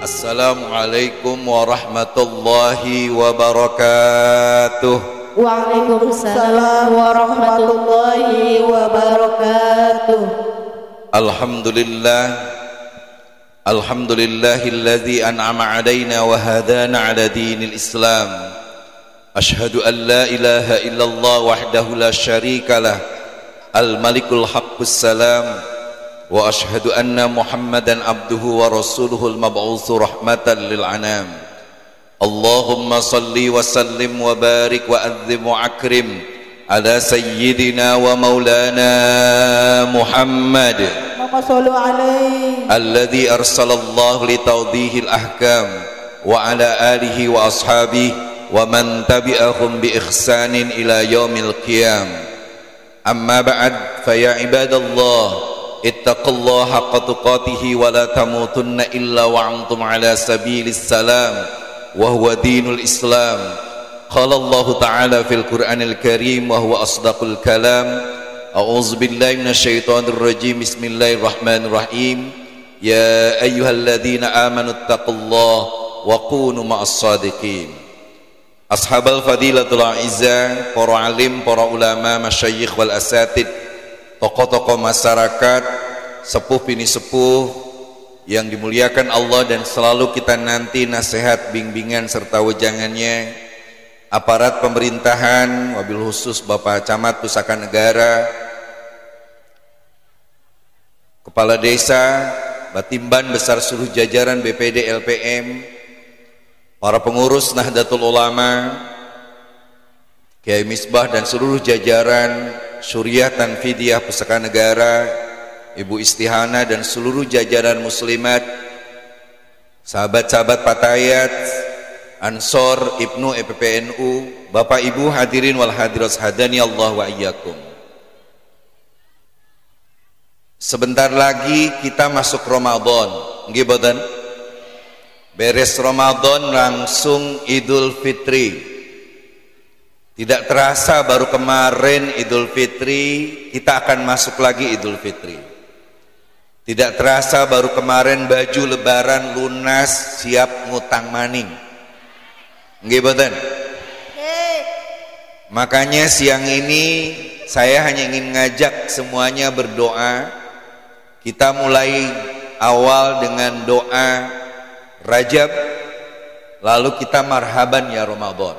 Assalamualaikum warahmatullahi wabarakatuh. Waalaikumsalam warahmatullahi wabarakatuh. Alhamdulillahilladzi an'ama 'alaina wa hadana 'ala dinil Islam. Asyhadu an la ilaha illallah wahdahu la syarikalah, al-malikul haqqus salam. Wa ashhadu anna Muhammadan abduhu wa rasuluhul mab'utsu rahmatan lil anam. Allahumma salli wa sallim wa barik wa adzim wa akrim ala sayyidina wa maulana Muhammad alladhi arsalallahu li tawdihil ahkam wa ala alihi wa ashabihi wa man tabi'ahum bi ihsanin ila yaumil qiyam. Amma ba'd, fa ya ibadallah, ittaqullaha haqqa tuqatihi wa la tamutunna illa wa antum ala sabilis salam wa huwa dinul Islam. Qala Allah ta'ala fil Qur'anil Karim wa huwa asdaqul kalam. A'udzu billahi minasyaitonir rajim. Bismillahirrahmanirrahim. Ya ayyuhalladzina amanu ittaqullaha wa kunu ma'as shadiqin. Ashabal fadilatul a'izzah, para alim, para ulama, masyayikh wal asatid, tokoh-tokoh masyarakat, sepuh bini sepuh yang dimuliakan Allah dan selalu kita nanti nasihat, bimbingan serta wejangannya, aparat pemerintahan, wabil khusus Bapak Camat Pusaka Negara, Kepala Desa, Batimban besar seluruh jajaran BPD LPM, para pengurus Nahdlatul Ulama, Kiai Misbah dan seluruh jajaran Syuriah Tanfidiyah Pusaka Negara, Ibu Istihana dan seluruh jajaran muslimat, sahabat-sahabat Patayat, Ansor, Ibnu EPPNU, Bapak Ibu hadirin wal hadirat hadani Allah wa iyyakum. Sebentar lagi kita masuk Ramadan. Nggih boten? Beres Ramadan langsung Idul Fitri. Tidak terasa baru kemarin Idul Fitri, kita akan masuk lagi Idul Fitri. Tidak terasa baru kemarin baju lebaran lunas, siap ngutang maning. Nggih boten? Makanya siang ini saya hanya ingin ngajak semuanya berdoa. Kita mulai awal dengan doa Rajab, lalu kita marhaban ya Ramadan.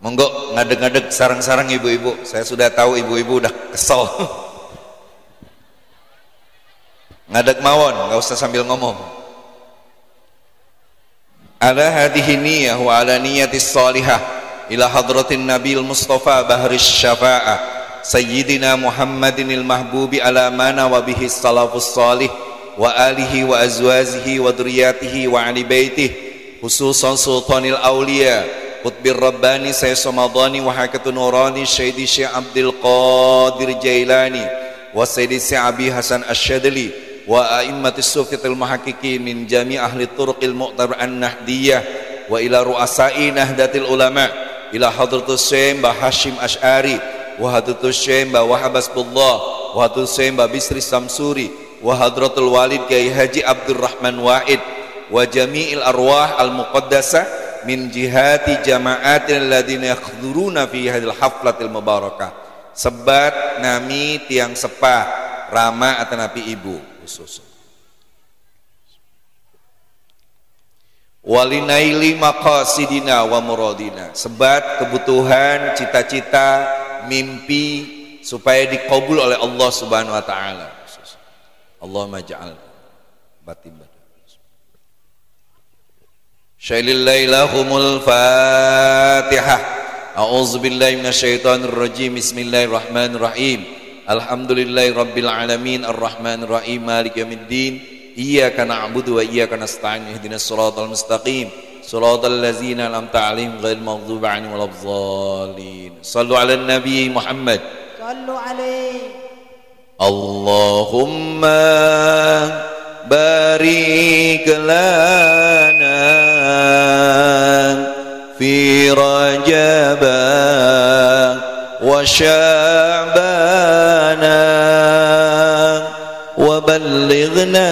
Monggo ngadeg-ngadeg sarang-sarang ibu-ibu. Saya sudah tahu ibu-ibu udah kesel. Ngadeg mawon, nggak usah sambil ngomong. Ala hadhihi niyyah wa ala niyyatis salihah ila hadratin Nabil Mustafa bahris syafa'ah Sayyidina Muhammadinil mahbubi ala mana wa bihi salafus salih wa alihi wa azwajihi wa dzurriyyatihi wa ali baitihi khususan sultanil auliya Qutbir Rabbani Sayyid Samadani wa Hakatun Nurani Syedi Syekh Abdul Qadir Jailani wa Syedi Syekh Abi Hasan Asyadli wa a'immatis sufiyatil muhaqqiqin min jami' ahli turuqil mu'tabar an-nahdiyah wa ila ru'asai nahdatil ulama ila hadratus Syekh Mbah Hashim Asy'ari wa hadratus Syekh Mbah Wahab Hasbullah wa hadratus Syekh Mbah Bisri Samsuri wa hadratul Walid Kiai Haji Abdurrahman Wahid wa jami'il arwah al-muqaddasah min jihati jama'atil ladina yakhduruna fi hadil haflatil mubarakah. Sebat nami tiang sepah rama atanapi ibu khusus walinaili maqasidina wa muradina. Sebat kebutuhan, cita-cita, mimpi supaya dikabul oleh Allah Subhanahu wa taala. Allahumma ja'al batin. Syailil lailahumul Fatihah. A'udzu billahi minasyaitonir rajim. Bismillahirrahmanirrahim. Alhamdulillahi rabbil alamin arrahmanir rahim maliki yaumiddin. Iyyaka na'budu wa iyyaka nasta'in ihdinas siratal mustaqim siratal ladzina an'amta 'alaihim ghairil maghdubi 'alaihim waladdallin. Shallu 'alan nabi Muhammad. Shallu 'alaihi. Allahumma barik lana fi Rajab وشعبان وبلغنا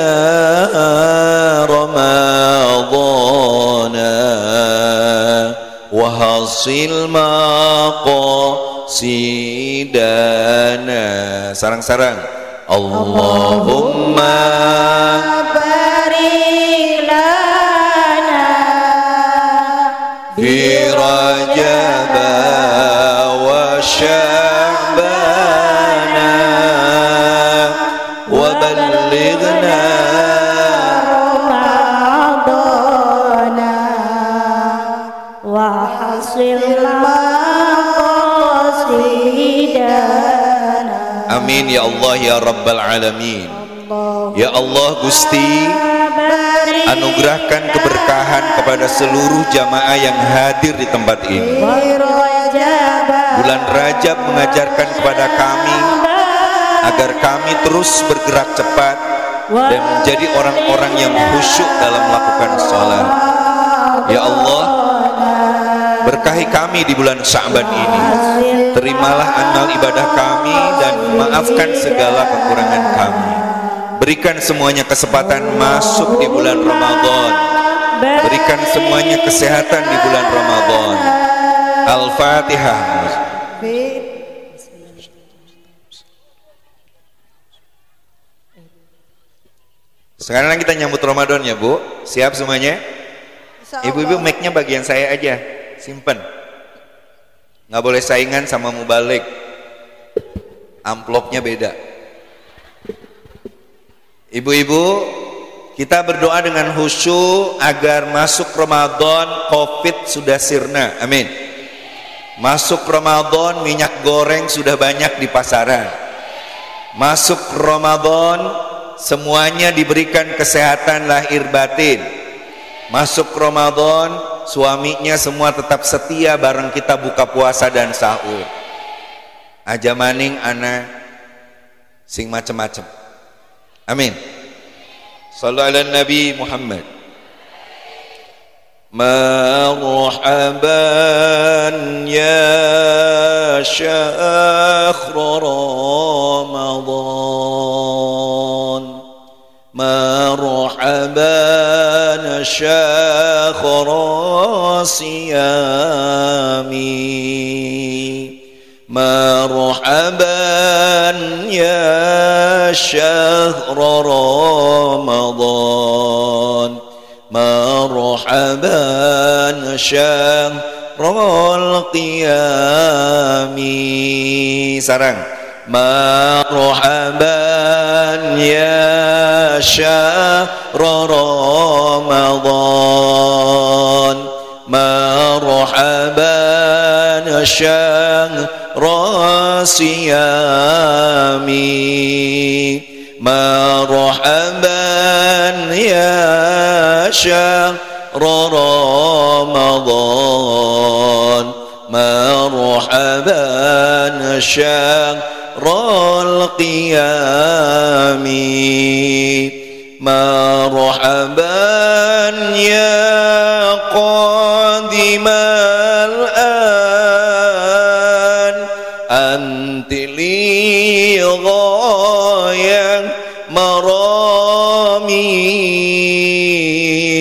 رمضان وحصل مقاصدنا. Sarang-sarang. Allahumma barik lana fi Rajab wa Sya'ban wa ballighna Ramadana wa hasil maqasidana. Amin ya Allah ya Rabbal Alamin. Ya Allah Gusti, anugerahkan keberkahan kepada seluruh jamaah yang hadir di tempat ini. Bulan Rajab mengajarkan kepada kami agar kami terus bergerak cepat dan menjadi orang-orang yang khusyuk dalam melakukan sholat. Ya Allah, berkahi kami di bulan Sya'ban ini. Terimalah amal ibadah kami dan maafkan segala kekurangan kami. Berikan semuanya kesempatan masuk di bulan Ramadan. Berikan semuanya kesehatan di bulan Ramadan. Al-Fatihah. Sekarang kita nyambut Ramadan ya Bu. Siap semuanya? Ibu-ibu mic-nya bagian saya aja. Simpen. Nggak boleh saingan sama mubalik. Amplopnya beda. Ibu-ibu, kita berdoa dengan khusyuk agar masuk Ramadan Covid sudah sirna. Amin. Masuk Ramadan minyak goreng sudah banyak di pasaran. Masuk Ramadan semuanya diberikan kesehatan lahir batin. Masuk Ramadan suaminya semua tetap setia bareng kita buka puasa dan sahur. Aja maning ana sing macem-macem. Amin. Sallu ala Nabi Muhammad. Marhaban ya syahr Ramadan. Marhaban syahr siyami. Marhaban ya syahr Ramadan. Marhaban syahrul qiyami. Sarang. Marhaban ya syahr Ramadan. Marhaban syahrul siyami. Marhaban ya syahr Ramadan. Marhaban syahrul qiyami. Marhaban ya qadimal an anti li ghayah marami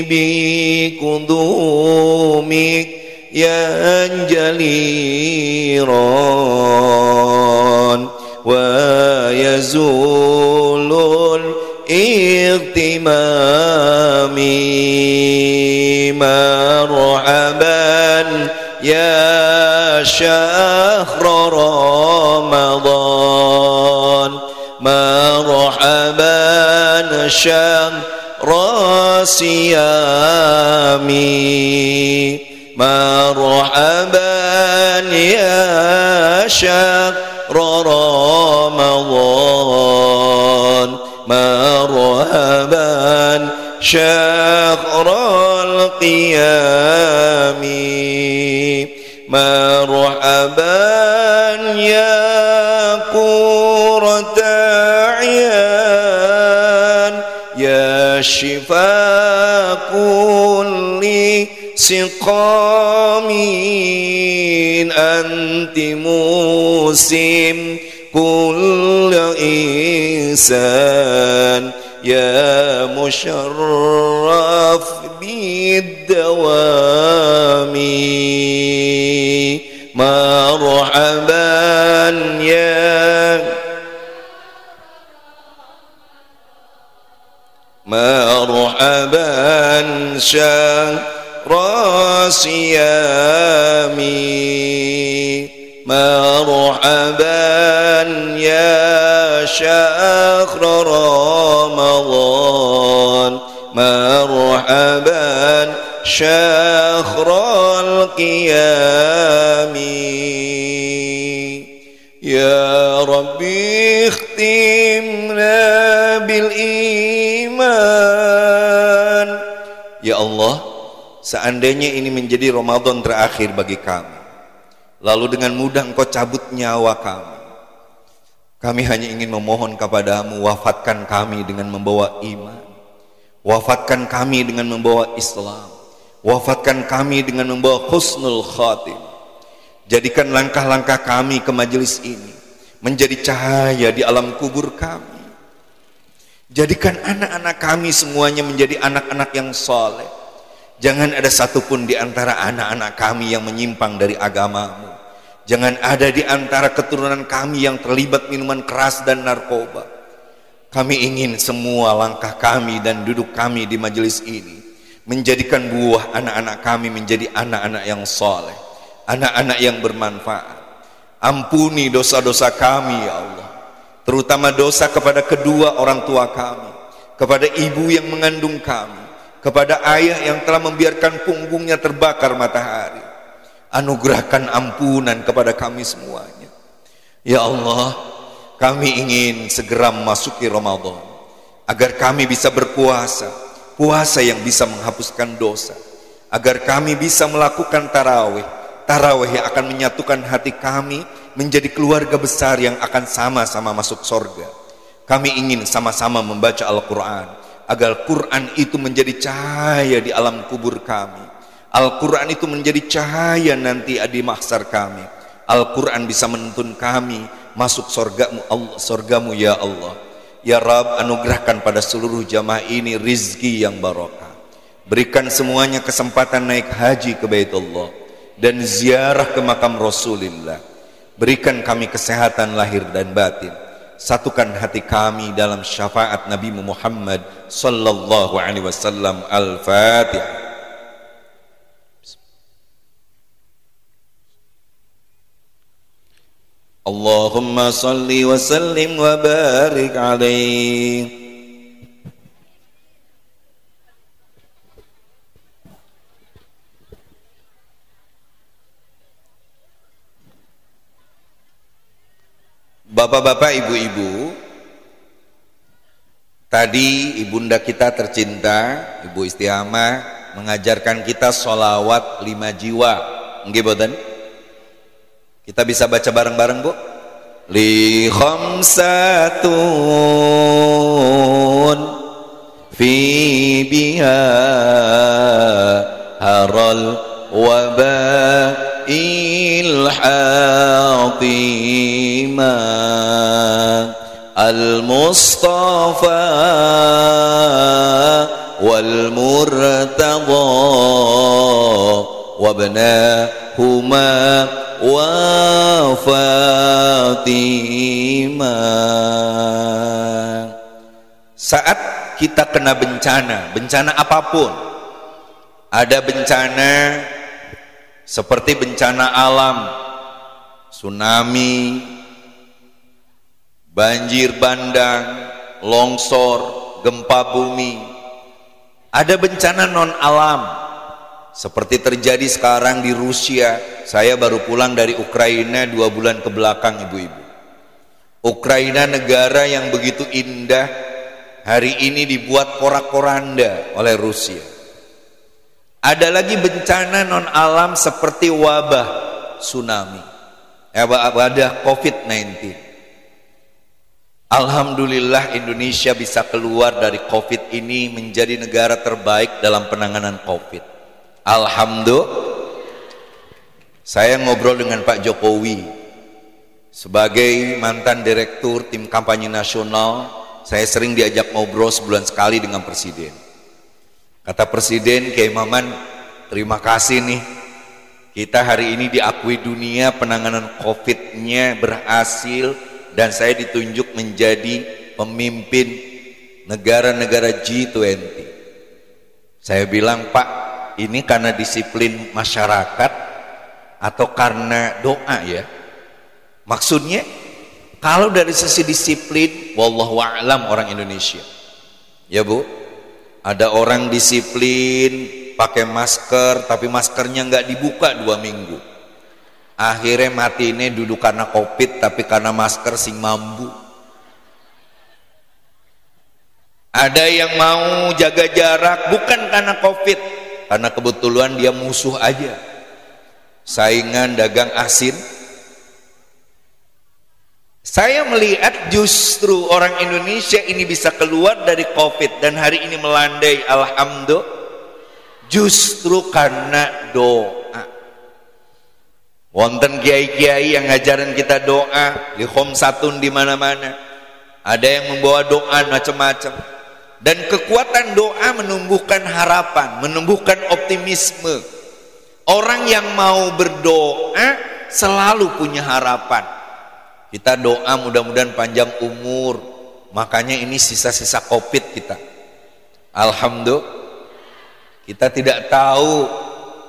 bi kudumik ya jaliran wa yazulul ihtimami. Marhaban ya syahr Ramadan. Marhaban syahr siyami. Marhaban ya syahr Ramadan. Marhaban syahrul qiyami. Marhaban ya qurrata a'yan ya shifa kulli siqamin an anti musim kull insan ya musharraf bid-dawami marhaban ya marhaban syahra siyami marhaban ya syahra ramadan marhaban syahral qiyami ya rabbi ikhtimna bil iman. Ya Allah, seandainya ini menjadi Ramadan terakhir bagi kami, lalu dengan mudah Engkau cabut nyawa kami hanya ingin memohon kepadamu, wafatkan kami dengan membawa iman, wafatkan kami dengan membawa Islam, wafatkan kami dengan membawa husnul khatim. Jadikan langkah-langkah kami ke majelis ini menjadi cahaya di alam kubur kami. Jadikan anak-anak kami semuanya menjadi anak-anak yang soleh. Jangan ada satupun di antara anak-anak kami yang menyimpang dari agamamu. Jangan ada di antara keturunan kami yang terlibat minuman keras dan narkoba. Kami ingin semua langkah kami dan duduk kami di majelis ini menjadikan buah anak-anak kami menjadi anak-anak yang soleh, anak-anak yang bermanfaat. Ampuni dosa-dosa kami ya Allah, terutama dosa kepada kedua orang tua kami, kepada ibu yang mengandung kami, kepada ayah yang telah membiarkan punggungnya terbakar matahari. Anugerahkan ampunan kepada kami semuanya ya Allah. Kami ingin segera memasuki Ramadan agar kami bisa berpuasa, puasa yang bisa menghapuskan dosa, agar kami bisa melakukan tarawih yang akan menyatukan hati kami menjadi keluarga besar yang akan sama-sama masuk surga. Kami ingin sama-sama membaca Al-Quran agar Quran itu menjadi cahaya di alam kubur kami. Al-Quran itu menjadi cahaya nanti di mahsyar kami. Al-Quran bisa menuntun kami masuk surgamu ya Allah. Ya Rabb, anugerahkan pada seluruh jamaah ini rizki yang barokah. Berikan semuanya kesempatan naik haji ke Baitullah dan ziarah ke makam Rasulullah. Berikan kami kesehatan lahir dan batin. Satukan hati kami dalam syafaat Nabi Muhammad sallallahu alaihi wasallam. Al-Fatihah. Allahumma salli wa sallim wa barik alaihi. Bapak-bapak, ibu-ibu, tadi ibunda kita tercinta Ibu Istihamah mengajarkan kita sholawat 5 jiwa. Nggih boten? Kita bisa baca bareng-bareng, Bu. Li khamsatun fi biha haral waba'il hatima al-mustafa wal murtada wabnahuma wa Fatimah. Saat kita kena bencana apapun, ada bencana seperti bencana alam, tsunami, banjir bandang, longsor, gempa bumi. Ada bencana non alam seperti terjadi sekarang di Rusia. Saya baru pulang dari Ukraina 2 bulan ke belakang, ibu-ibu. Ukraina negara yang begitu indah, hari ini dibuat porak-poranda oleh Rusia. Ada lagi bencana non alam seperti wabah tsunami, wabah COVID-19. Alhamdulillah Indonesia bisa keluar dari COVID ini menjadi negara terbaik dalam penanganan COVID. Alhamdulillah. Saya ngobrol dengan Pak Jokowi sebagai mantan direktur tim kampanye nasional. Saya sering diajak ngobrol sebulan sekali dengan presiden. Kata presiden, Kiai Maman, terima kasih nih, kita hari ini diakui dunia penanganan COVID-nya berhasil dan saya ditunjuk menjadi pemimpin negara-negara G20. Saya bilang, Pak, ini karena disiplin masyarakat atau karena doa ya? Maksudnya kalau dari sisi disiplin, wallahu a'lam orang Indonesia. Ya Bu, ada orang disiplin pakai masker tapi maskernya nggak dibuka 2 minggu. Akhirnya mati ini duduk karena COVID tapi karena masker sing mambu. Ada yang mau jaga jarak bukan karena COVID, karena kebetulan dia musuh aja. Saingan dagang asin. Saya melihat justru orang Indonesia ini bisa keluar dari COVID dan hari ini melandai, alhamdulillah, justru karena doa. Wonten kiai-kiai yang ngajarin kita doa, di khomsatun di mana-mana. Ada yang membawa doa macam-macam. Dan kekuatan doa menumbuhkan harapan, menumbuhkan optimisme. Orang yang mau berdoa selalu punya harapan. Kita doa mudah-mudahan panjang umur. Makanya ini sisa-sisa COVID kita. Alhamdulillah. Kita tidak tahu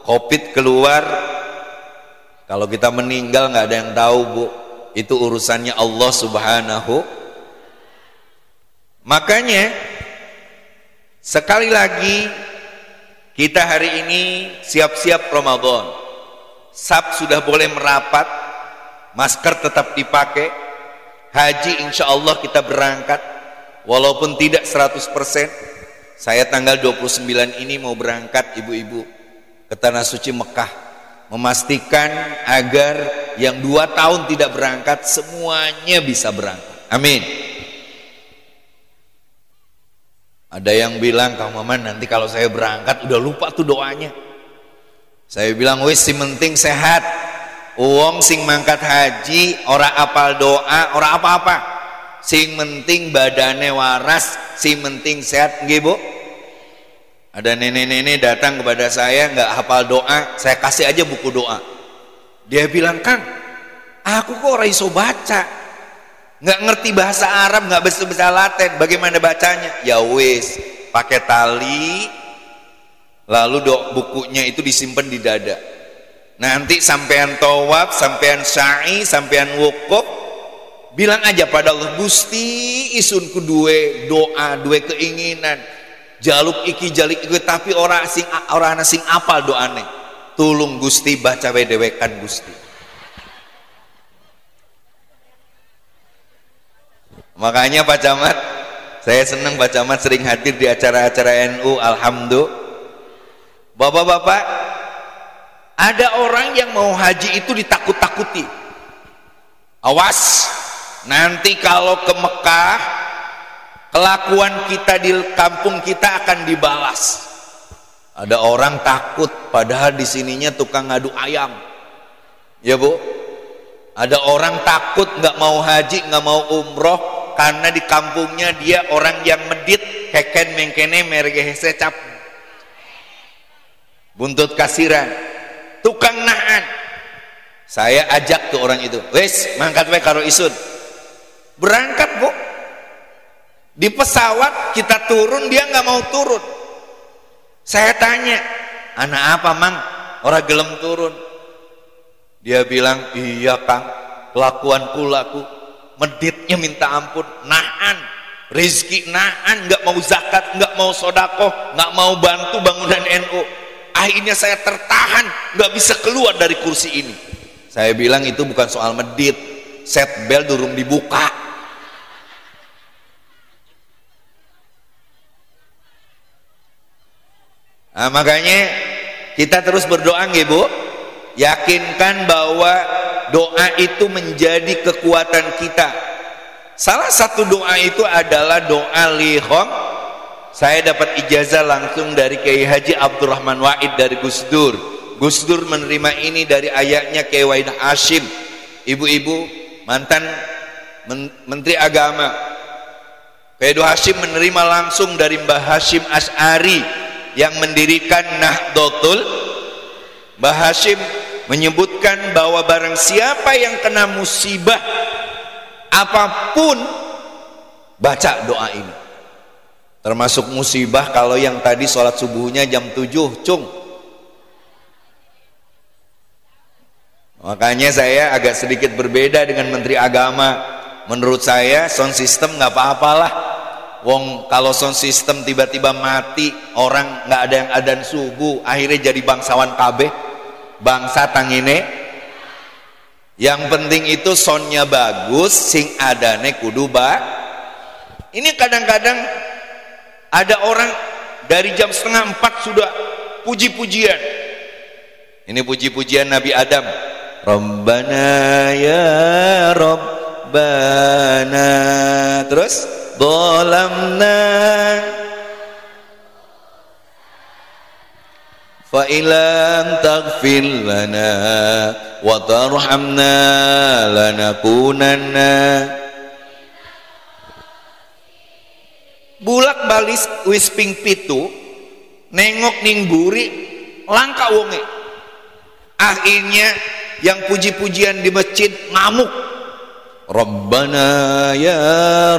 COVID keluar. Kalau kita meninggal nggak ada yang tahu, Bu. Itu urusannya Allah Subhanahu. Makanya sekali lagi kita hari ini siap-siap Ramadan. Sab sudah boleh merapat, masker tetap dipakai. Haji insya Allah kita berangkat, walaupun tidak 100%. Saya tanggal 29 ini mau berangkat ibu-ibu ke Tanah Suci Mekah, memastikan agar yang 2 tahun tidak berangkat semuanya bisa berangkat. Amin. Ada yang bilang, Kang Maman nanti kalau saya berangkat udah lupa tuh doanya. Saya bilang, wis si penting sehat. Uang sing mangkat haji, ora apal doa, ora apa-apa. Sing penting badane waras, sing penting sehat, nggih Bu. Ada nenek-nenek datang kepada saya nggak hafal doa, saya kasih aja buku doa. Dia bilang, Kang, aku kok ora iso baca. Nggak ngerti bahasa Arab, nggak bisa Latin, bagaimana bacanya? Ya wis, pakai tali, lalu bukunya itu disimpan di dada. Nanti sampean tawaf, sampean sa'i, sampean wukuf, bilang aja pada Allah, Gusti isun ku duwe doa, duwe keinginan, jaluk iki jalik iki, tapi orang sing apal doane. Tulung Gusti baca wedewekan Gusti. Makanya Pak Camat, saya senang Pak Camat sering hadir di acara-acara NU. Alhamdulillah. Bapak-bapak, ada orang yang mau haji itu ditakut-takuti. Awas, nanti kalau ke Mekah, kelakuan kita di kampung kita akan dibalas. Ada orang takut, padahal di sininya tukang ngadu ayam. Ya Bu, ada orang takut nggak mau haji, nggak mau umroh, karena di kampungnya dia orang yang medit, keken mengkene merge secap, buntut kasiran, tukang nahan. Saya ajak tuh orang itu, wes mangkat we karo isun, berangkat Bu. Di pesawat kita turun, dia nggak mau turun. Saya tanya, anak apa Mang? Orang gelem turun. Dia bilang, iya Kang, kelakuanku laku. Meditnya minta ampun, nahan, rezeki nahan, nggak mau zakat, nggak mau sodakoh, nggak mau bantu bangunan NU. Akhirnya saya tertahan, nggak bisa keluar dari kursi ini. Saya bilang itu bukan soal medit, set bel durung dibuka. Nah, makanya kita terus berdoa nggih Bu, yakinkan bahwa doa itu menjadi kekuatan kita. Salah satu doa itu adalah doa lihom. Saya dapat ijazah langsung dari Kiai Haji Abdurrahman Wahid dari Gus Dur. Gus Dur menerima ini dari ayahnya Kiai Wahid Hasyim. Ibu-ibu mantan Menteri Agama, Kiai Hasyim menerima langsung dari Mbah Hasyim Asy'ari yang mendirikan Nahdlatul. Mbah Hasyim menyebutkan bahwa barang siapa yang kena musibah apapun, baca doa ini. Termasuk musibah kalau yang tadi sholat subuhnya jam 7, cung. Makanya saya agak sedikit berbeda dengan Menteri Agama. Menurut saya sound system nggak apa-apalah. Wong kalau sound system tiba-tiba mati, orang nggak ada yang adzan subuh, akhirnya jadi bangsawan kabeh, bangsa tangine. Yang penting itu soundnya bagus, sing adane kudu Ini kadang-kadang ada orang dari jam 3:30 sudah puji-pujian. Ini puji-pujian Nabi Adam. Rabbana ya Rabbana. Terus dhalamna fa ilam taghfir lana wa tarhamna lanakunanna. Bulak balis wis ping 7 nengok ning buri langka wonge. Akhirnya yang puji-pujian di masjid ngamuk. Rabbana ya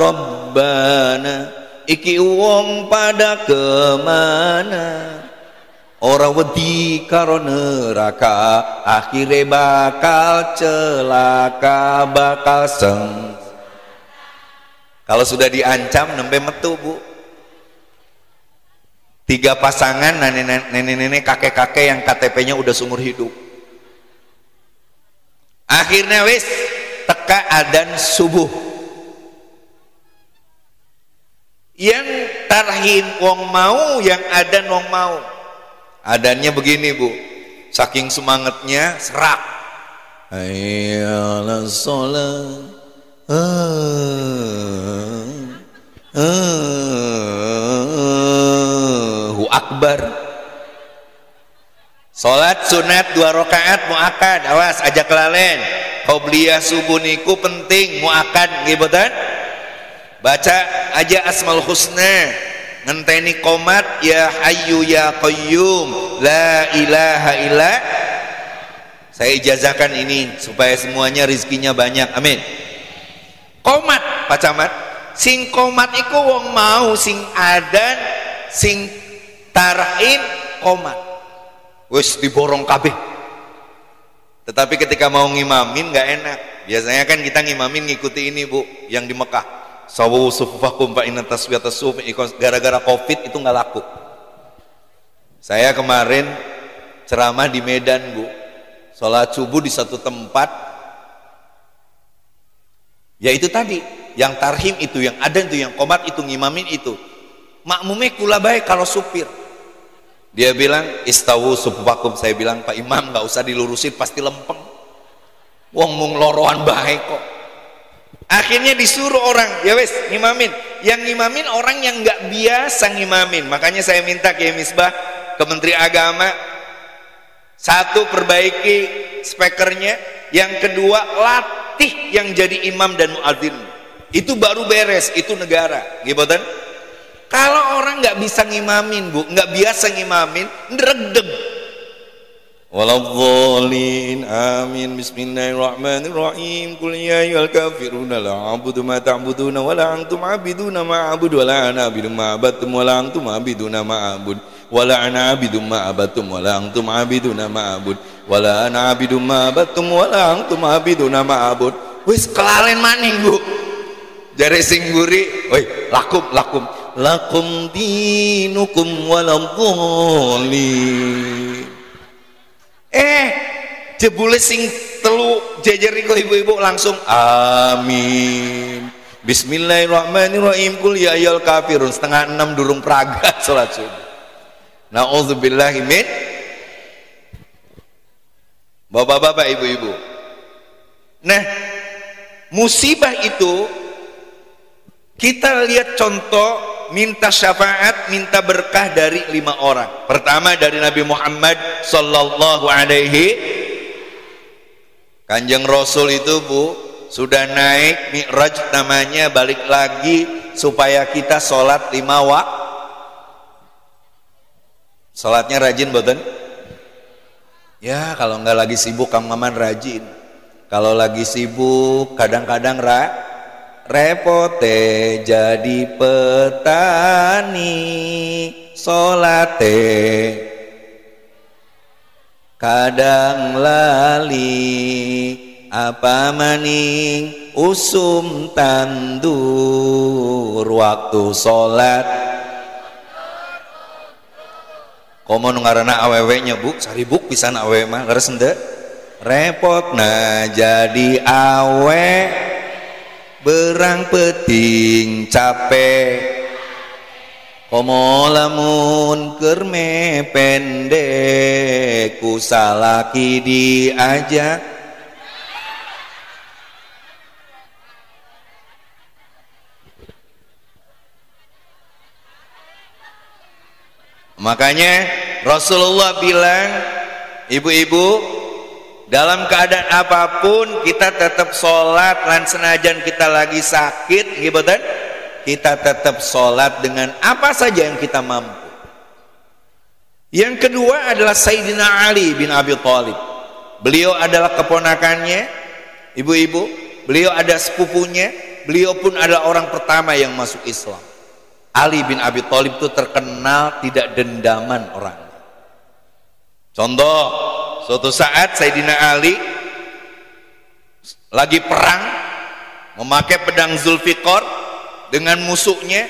Rabbana, iki wong pada kemana? Ora wedi karo neraka, akhire bakal celaka, bakal Kalau sudah diancam nembe metu, Bu. 3 pasangan nenek-nenek kakek-kakek yang KTP-nya udah seumur hidup. Akhirnya wis teka adzan subuh. Yang tarhim wong mau, yang adzan wong mau. Adzannya begini, Bu. Saking semangatnya serak. Hayya 'alas shalah. Allahu Akbar. Salat sunat 2 rakaat muakkad, awas aja kelalen. Qobliyah subuh niku penting muakkad nggih boten? Baca aja Asmaul Husna, ngenteni qomat ya Hayyu ya Qayyum la ilaha illa. Saya ijazahkan ini supaya semuanya rizkinya banyak, amin. Qomat Pak Camat, sing qomat iku wong mau, sing adan, sing tarain qomat. Wis diborong kabeh. Tetapi ketika mau ngimamin nggak enak. Biasanya kan kita ngimamin ngikuti ini, Bu, yang di Mekah. Sawu sufufakum fa inna taswiyatas suf. Gara-gara Covid itu nggak laku. Saya kemarin ceramah di Medan, Bu. Sholat subuh di satu tempat. Ya itu tadi, yang tarhim itu, yang adan itu, yang qomat itu, ngimamin itu. Makmumnya kula baik kalau supir. Dia bilang istawu sufufakum. Saya bilang Pak Imam nggak usah dilurusin, pasti lempeng. Wong mung loroan baik kok. Akhirnya disuruh orang, ya wes ngimamin. Yang ngimamin orang yang nggak biasa ngimamin. Makanya saya minta Kiai Misbah ke Menteri Agama, 1 perbaiki speakernya, yang kedua latih yang jadi imam dan muadzin. Itu baru beres, itu negara, gitu. Kalau orang nggak bisa ngimamin, Bu, nggak biasa ngimamin, ndregdeg. Waladhdallin, amin. Bismillahirrahmanirrahim. Qul ya ayyuhal kafiruna la a'budu ma ta'buduna wa la antum 'abiduna ma a'budu wa la ana 'abidu ma 'abadtum wa la antum 'abiduna ma a'bud wa la ana 'abidu ma 'abadtum wa la antum 'abiduna ma a'bud wa la ana 'abidu ma 'abadtum wa la antum 'abiduna ma a'bud. Wis kelalen maning, Bu. Jare sing mburi, "Woi, lakum dinukum waladhdallin." Jebule sing telu jejer iku ibu-ibu langsung amin. Bismillahirrahmanirrahim. Qul ya ayyuhal kafirun. 5:30 durung pragat salat subuh. Nauzubillahi min. Bapak-bapak, ibu-ibu. Nah, musibah itu kita lihat contoh minta syafaat, minta berkah dari 5 orang. Pertama dari Nabi Muhammad sallallahu alaihi. Kanjeng Rasul itu Bu sudah naik Mi'raj namanya, balik lagi supaya kita sholat 5 waktu. Sholatnya rajin boten? Ya kalau nggak lagi sibuk Kang Maman rajin. Kalau lagi sibuk kadang-kadang repot jadi petani solate kadang lali apa maning usum tandur waktu solat komo ngarana awewenya Bu saribuk pisan awewe mah leres henteu repot nah jadi awe berang peting capek komo lamun kerme pendek kusalaki diajak makanya Rasulullah bilang ibu-ibu dalam keadaan apapun kita tetap sholat lan senajan kita lagi sakit gitu kan kita tetap sholat dengan apa saja yang kita mampu. Yang kedua adalah Sayyidina Ali bin Abi Thalib. Beliau adalah keponakannya ibu-ibu, beliau ada sepupunya, beliau pun adalah orang pertama yang masuk Islam. Ali bin Abi Thalib itu terkenal tidak dendaman orang. Contoh, suatu saat Sayyidina Ali lagi perang memakai pedang Zulfikar dengan musuhnya,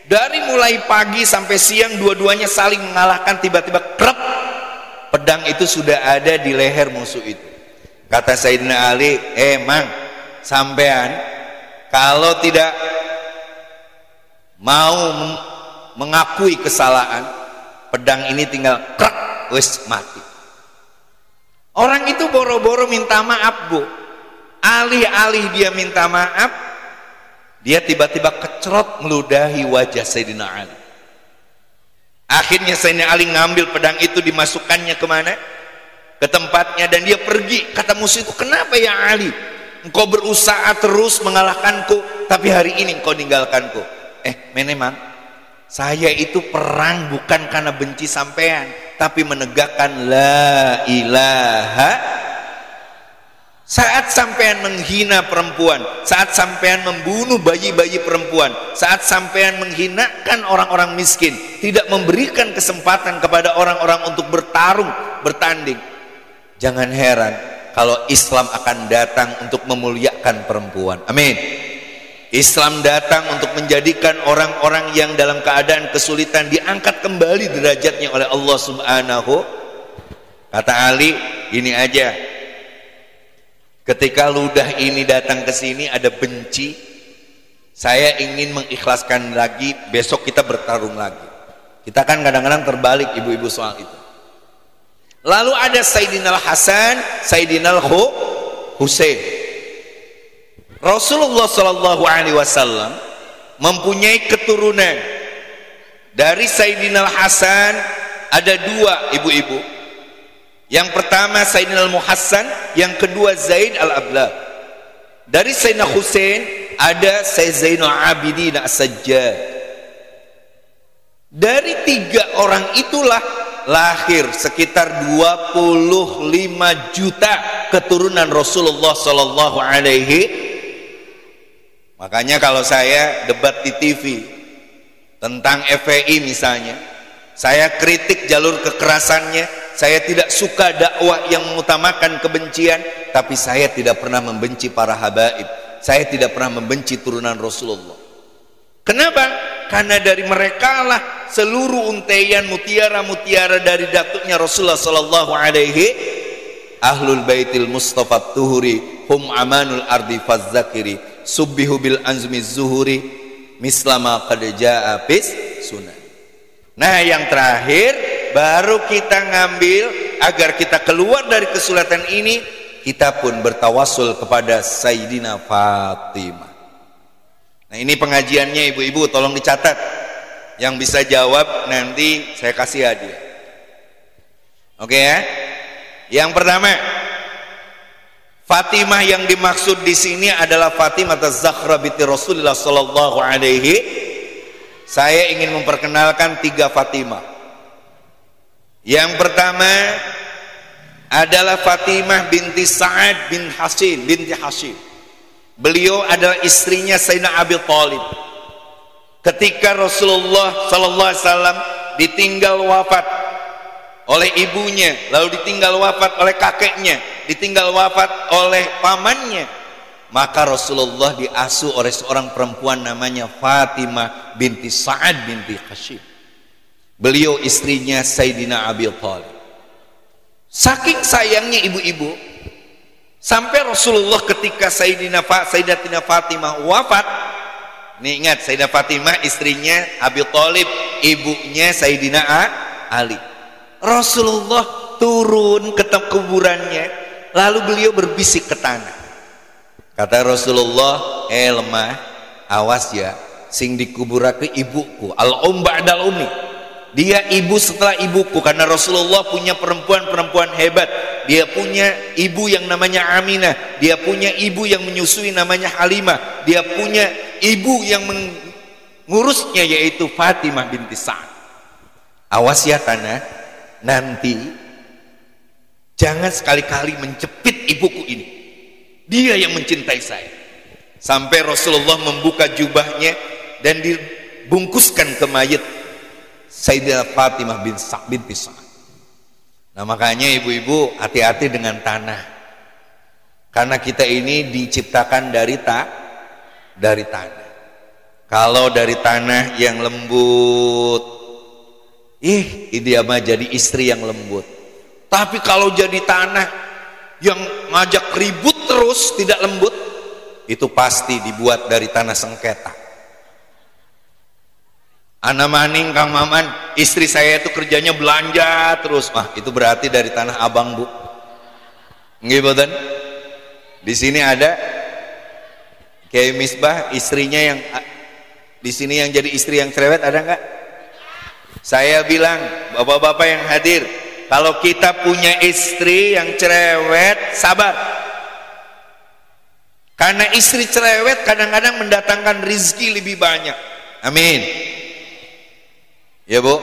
dari mulai pagi sampai siang dua-duanya saling mengalahkan, tiba-tiba krep pedang itu sudah ada di leher musuh itu. Kata Sayyidina Ali, mang sampean kalau tidak mau mengakui kesalahan, pedang ini tinggal krek wis mati. Orang itu boro-boro minta maaf Bu, alih-alih dia minta maaf, dia tiba-tiba kecrot meludahi wajah Sayyidina Ali. Akhirnya Sayyidina Ali ngambil pedang itu, dimasukkannya kemana? Ke tempatnya, dan dia pergi. Kata musuh itu, kenapa ya Ali? Engkau berusaha terus mengalahkanku, tapi hari ini engkau ninggalkanku. Memang saya itu perang bukan karena benci sampean, tapi menegakkan la ilaha. Saat sampean menghina perempuan, saat sampean membunuh bayi-bayi perempuan, saat sampean menghinakan orang-orang miskin, tidak memberikan kesempatan kepada orang-orang untuk bertarung, bertanding, jangan heran kalau Islam akan datang untuk memuliakan perempuan. Amin. Islam datang untuk menjadikan orang-orang yang dalam keadaan kesulitan diangkat kembali derajatnya oleh Allah Subhanahu. Kata Ali, ini aja, ketika ludah ini datang ke sini ada benci, saya ingin mengikhlaskan lagi, besok kita bertarung lagi. Kita kan kadang-kadang terbalik ibu-ibu soal itu. Lalu ada Sayyidina Hasan, Sayyidina Husain. Rasulullah Shallallahu Alaihi Wasallam mempunyai keturunan. Dari Sayyidina Hasan ada 2 ibu-ibu. Yang pertama Sayyidina Muhassan, yang kedua Zaid al-Ablah. Dari Sayyidina Husain ada Zainul Abidin As-Sajjad. Dari 3 orang itulah lahir sekitar 25 juta keturunan Rasulullah Shallallahu Alaihi. Makanya kalau saya debat di TV tentang FPI misalnya, saya kritik jalur kekerasannya, saya tidak suka dakwah yang mengutamakan kebencian, tapi saya tidak pernah membenci para habaib, saya tidak pernah membenci turunan Rasulullah. Kenapa? Karena dari mereka lah seluruh untaian mutiara-mutiara dari datuknya Rasulullah Sallallahu Alaihi Ahlul Baitil Mustafa Tuhuri hum amanul ardi fazzakiri subbihu bil anzumi zuhuri mislama qad jaa bis sunnah. Nah yang terakhir baru kita ngambil agar kita keluar dari kesulitan ini, kita pun bertawasul kepada Sayyidina Fatimah. Nah ini pengajiannya ibu-ibu, tolong dicatat. Yang bisa jawab nanti saya kasih hadiah. Oke ya. Yang pertama, Fatimah yang dimaksud di sini adalah Fatimah Az-Zahra binti Rasulullah sallallahu alaihi. Saya ingin memperkenalkan 3 Fatimah. Yang pertama adalah Fatimah binti Sa'ad binti Hashim. Beliau adalah istrinya Sayyidina Abi Thalib. Ketika Rasulullah sallallahu alaihi wasallam ditinggal wafat oleh ibunya, lalu ditinggal wafat oleh kakeknya, ditinggal wafat oleh pamannya, maka Rasulullah diasuh oleh seorang perempuan namanya Fatimah binti Sa'ad binti Hashim. Beliau istrinya Sayyidina Abi Thalib. Saking sayangnya ibu-ibu, sampai Rasulullah ketika Sayyidatina Fatimah wafat, nih ingat, Sayyidah Fatimah istrinya Abi Thalib, ibunya Sayyidina Ali. Rasulullah turun ke kuburannya, lalu beliau berbisik ke tanah. Kata Rasulullah, lemah, awas ya, sing dikuburake ibuku, ba'dal ummi. Dia ibu setelah ibuku, karena Rasulullah punya perempuan-perempuan hebat. Dia punya ibu yang namanya Aminah, dia punya ibu yang menyusui namanya Halimah, dia punya ibu yang mengurusnya yaitu Fatimah binti Sa'ad. Awas ya tanah, nanti jangan sekali-kali menjepit ibuku ini. Dia yang mencintai saya. Sampai Rasulullah membuka jubahnya dan dibungkuskan ke mayit Sayyidah Fatimah binti Sa'ad. Nah makanya ibu-ibu hati-hati dengan tanah, karena kita ini diciptakan dari tanah. Kalau dari tanah yang lembut, dia mah jadi istri yang lembut. Tapi kalau jadi tanah yang ngajak ribut terus, tidak lembut, itu pasti dibuat dari tanah sengketa. Ana maning Kang Maman, istri saya itu kerjanya belanja terus. Itu berarti dari tanah abang, Bu. Nggih mboten? Di sini ada Kiai Misbah, istrinya yang di sini yang jadi istri yang cerewet, ada enggak? Saya bilang, bapak-bapak yang hadir, kalau kita punya istri yang cerewet, sabar. Karena istri cerewet kadang-kadang mendatangkan rizki lebih banyak. Amin. Ya Bu,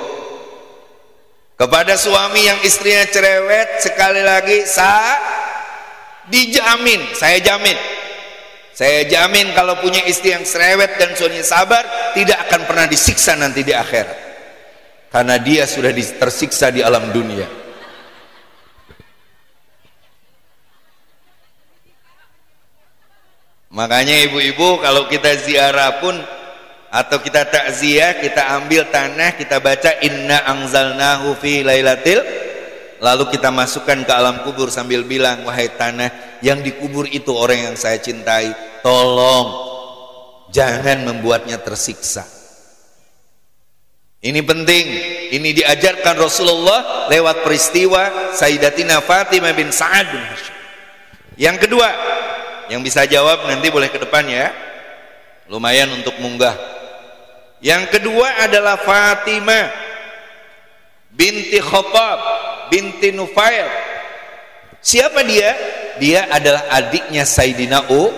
kepada suami yang istrinya cerewet, sekali lagi dijamin, saya jamin kalau punya istri yang cerewet dan suaminya sabar, tidak akan pernah disiksa nanti di akhirat, karena dia sudah tersiksa di alam dunia. Makanya ibu-ibu kalau kita ziarah pun atau kita takziah, kita ambil tanah, kita baca inna anzalnahu fi lailatil, lalu kita masukkan ke alam kubur sambil bilang, wahai tanah yang dikubur itu orang yang saya cintai, tolong jangan membuatnya tersiksa. Ini penting, ini diajarkan Rasulullah lewat peristiwa Sayyidatina Fatimah bin Sa'ad bin Hashim. Yang kedua, yang bisa jawab nanti boleh ke depan ya, lumayan untuk munggah. Yang kedua adalah Fatimah binti Khattab binti Nufail. Siapa dia? Dia adalah adiknya Sayyidina Bu,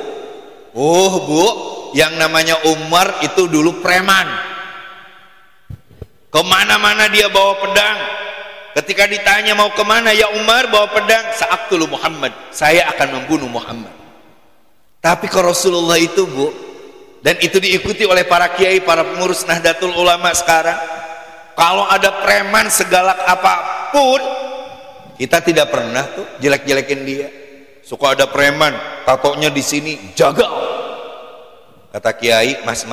yang namanya Umar itu dulu preman. Kemana-mana dia bawa pedang. Ketika ditanya mau kemana, ya Umar bawa pedang, sa'aqtulu Muhammad, saya akan membunuh Muhammad. Tapi kalau Rasulullah itu Bu, dan itu diikuti oleh para kiai, para pengurus Nahdlatul Ulama sekarang, kalau ada preman segalak apapun, kita tidak pernah tuh jelek-jelekin dia. Suka ada preman, tatonya di sini jagal. Kata kiai, mas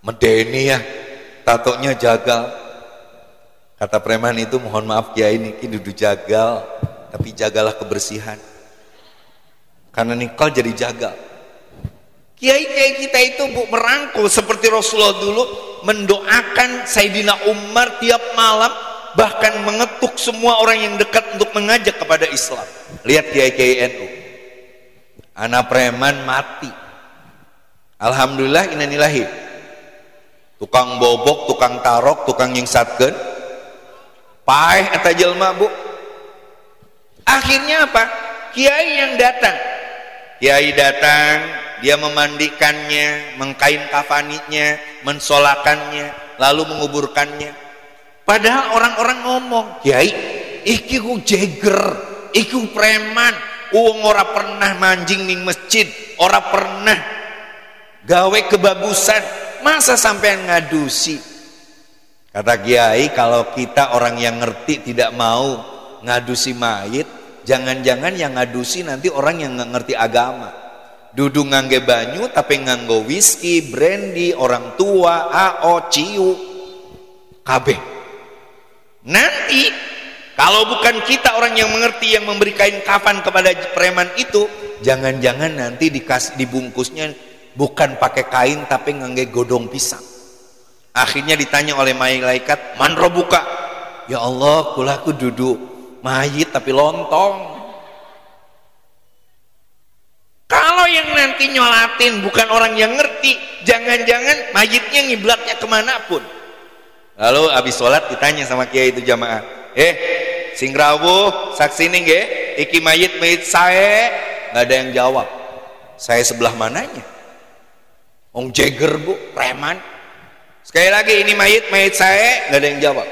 medeni ya, tatonya jagal. Kata preman itu, mohon maaf kiai, ini duduk jagal, tapi jagalah kebersihan. Karena nikah jadi jagal. Kiai-kiai kita itu Bu merangkul seperti Rasulullah dulu mendoakan Sayyidina Umar tiap malam, bahkan mengetuk semua orang yang dekat untuk mengajak kepada Islam. Lihat kiai-kiai NU, anak preman mati, alhamdulillah innalillahi. tukang bobok, tukang tarok, tukang nyingsatkeun paeh eta jelema Bu. Akhirnya apa? Kiai yang datang, dia memandikannya, mengkain kafaninya, mensolakannya, lalu menguburkannya. Padahal orang-orang ngomong, Kiai, iki ku jeger, iku preman, uang ora pernah manjing ning masjid, ora pernah gawe kebagusan, masa sampean ngadusi? Kata Kiai, kalau kita orang yang ngerti tidak mau ngadusi mayit, jangan-jangan yang ngadusi nanti orang yang nggak ngerti agama. Duduk ngangge banyu tapi nganggo whisky, brandy, orang tua, AO, ciu, kabeh. Nanti kalau bukan kita orang yang mengerti yang memberi kain kafan kepada preman itu, jangan-jangan nanti dibungkusnya bukan pakai kain tapi ngangge godong pisang. Akhirnya ditanya oleh malaikat, man robuka? Ya Allah, kulaku duduk mayit tapi lontong. Kalau yang nanti nyolatin bukan orang yang ngerti, jangan-jangan mayitnya ngiblatnya kemanapun. Lalu habis sholat ditanya sama kiai itu jamaah, sing rawuh saksini nggih, iki mayit saya. Nggak ada yang jawab. Saya sebelah mananya? Ong jeger Bu, preman. Sekali lagi, ini mayit saya, nggak ada yang jawab.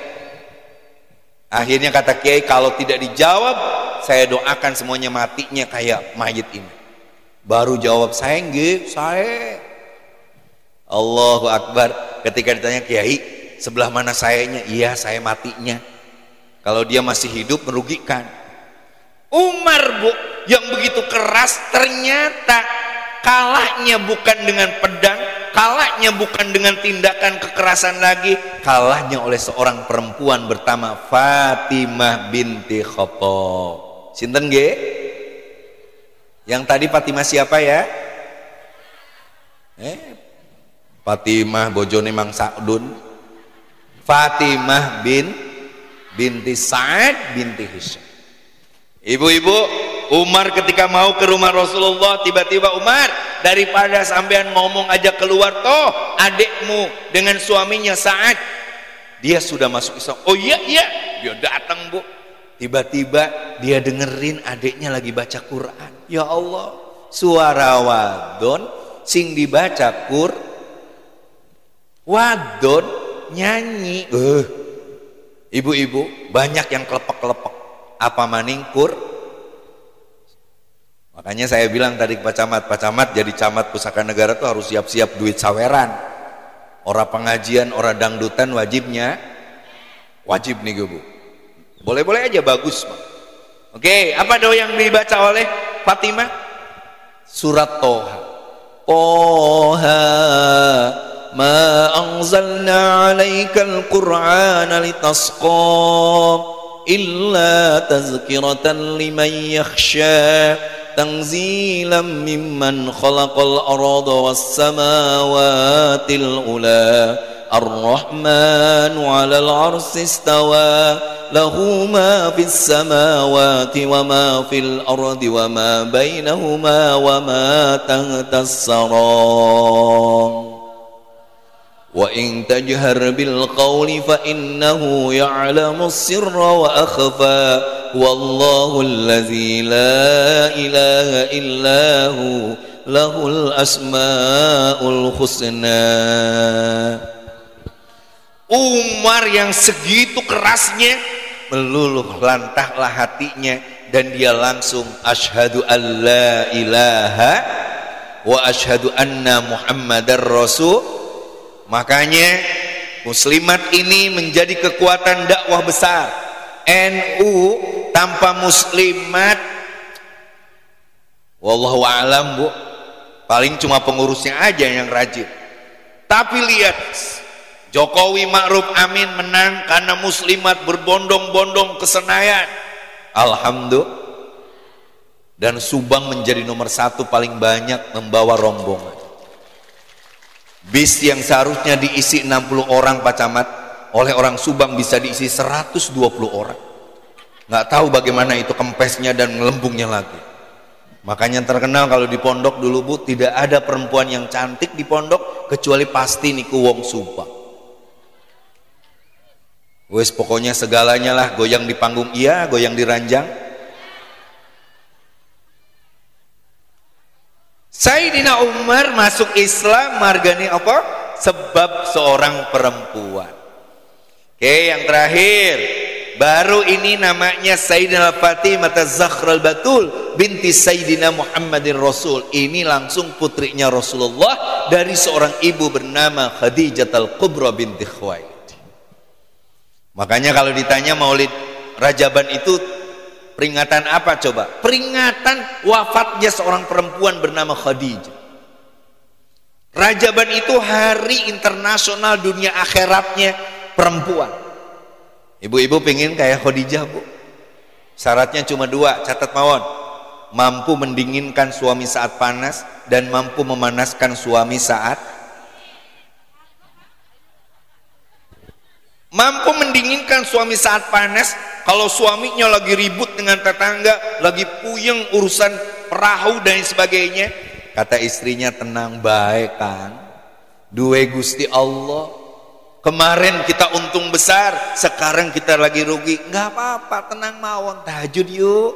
Akhirnya kata kiai, kalau tidak dijawab, saya doakan semuanya matinya kayak mayit ini. Baru jawab, saya nggih, saya. Allahu Akbar. Ketika ditanya, Kiai, sebelah mana sayanya? Iya, saya matinya. Kalau dia masih hidup merugikan. Umar Bu, yang begitu keras, ternyata kalahnya bukan dengan pedang, kalahnya bukan dengan tindakan kekerasan lagi, kalahnya oleh seorang perempuan bernama Fatimah binti Khattab. Sinten nggih? Yang tadi Fatimah siapa ya? Fatimah bojone Mang Sa'dun. Fatimah binti Sa'ad binti Hisham. Ibu-ibu, Umar ketika mau ke rumah Rasulullah, tiba-tiba Umar, daripada sampean ngomong aja keluar, toh adikmu dengan suaminya Sa'ad, dia sudah masuk Islam. Oh iya, dia datang Bu. Tiba-tiba dia dengerin adiknya lagi baca Quran. Ya Allah, suara wadon sing dibaca wadon nyanyi. Ibu-ibu banyak yang kelepek-kelepek. Apa maning Makanya saya bilang tadi ke Pak Camat jadi camat pusaka negara tuh harus siap-siap duit saweran. Orang pengajian, orang dangdutan wajib nih Bu. Boleh-boleh aja, bagus. Oke, apa doa yang dibaca oleh Fatimah? Surat Toha. Toha ma anzalna 'alaikal qur'ana litasqa illa tazkiratan liman yakhsha tanzilan mimman khalaqal arda was samawatil ula ar-rahmanu 'alal 'arsy istawa lahu ma fis samawati wa ma fil ardi wa ma bainahuma wa ma tahtas saram wa in tajhar bil qawli fa innahu ya'lamus sirra wa akhfa wallahu allazi la ilaha illahu lahul asmaul husna. Umar yang segitu kerasnya, meluluh lantahlah hatinya dan dia langsung asyhadu alla ilaha wa asyhadu anna muhammadar rasul. Makanya muslimat ini menjadi kekuatan dakwah besar. NU tanpa muslimat wallahu a'lam Bu, paling cuma pengurusnya aja yang rajin. Tapi lihat, Jokowi Ma'ruf Amin menang karena muslimat berbondong-bondong ke Senayan. Alhamdulillah. Dan Subang menjadi nomor 1 paling banyak membawa rombongan. Bis yang seharusnya diisi 60 orang Pak Camat, oleh orang Subang bisa diisi 120 orang. Nggak tahu bagaimana itu kempesnya dan ngelembungnya lagi. Makanya terkenal kalau di pondok dulu Bu, tidak ada perempuan yang cantik di pondok kecuali pasti niku wong Subang. Wes pokoknya segalanya lah, goyang di panggung iya, goyang di ranjang. Sayyidina Umar masuk Islam margani apa? Sebab seorang perempuan. Oke, yang terakhir, baru ini namanya Sayyidina Fatimah Az-Zahra Al-Batul binti Sayyidina Muhammadin Rasul. Ini langsung putrinya Rasulullah dari seorang ibu bernama Khadijah Al-Kubra binti Khuwailid. Makanya kalau ditanya Maulid Rajaban itu peringatan apa coba? Peringatan wafatnya seorang perempuan bernama Khadijah. Rajaban itu hari internasional dunia akhiratnya perempuan. Ibu-ibu pengen kayak Khadijah, Bu? Syaratnya cuma 2, catat mawon. Mampu mendinginkan suami saat panas dan mampu memanaskan suami saat panas. Kalau suaminya lagi ribut dengan tetangga, lagi puyeng urusan perahu dan sebagainya, kata istrinya, tenang baik kan, duwe Gusti Allah, kemarin kita untung besar, sekarang kita lagi rugi, nggak apa-apa, tenang mawon, tahajud yuk.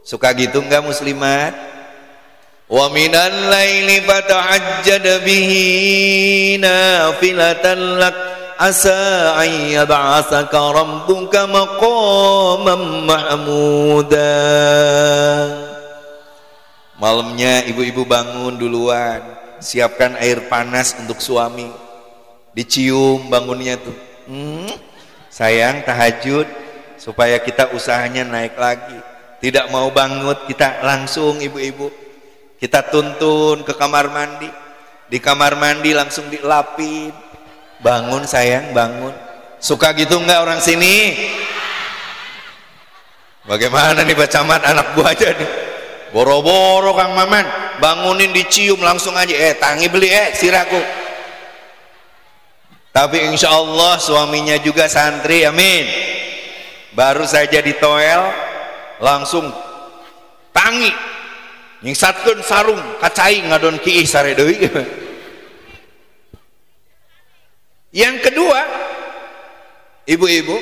Suka gitu nggak muslimat? Wa minal laili fatahajjad bihi nafilatan lak asa ayyab'asaka rabbuka maqaman mahmuda. Malamnya ibu-ibu bangun duluan, siapkan air panas untuk suami, dicium bangunnya tuh, sayang tahajud supaya kita usahanya naik lagi. Tidak mau bangun, kita langsung ibu-ibu kita tuntun ke kamar mandi, di kamar mandi langsung dilapin, bangun sayang bangun. Suka gitu enggak orang sini? Bagaimana nih Pak Camat, anak buah aja nih, boro-boro Kang Maman bangunin, dicium langsung aja, tangi beli siraku. Tapi insya Allah suaminya juga santri, amin. Baru saja di toel langsung tangi nyingsatkeun sarung kacai ngadon kiih sare deui. Yang kedua, ibu-ibu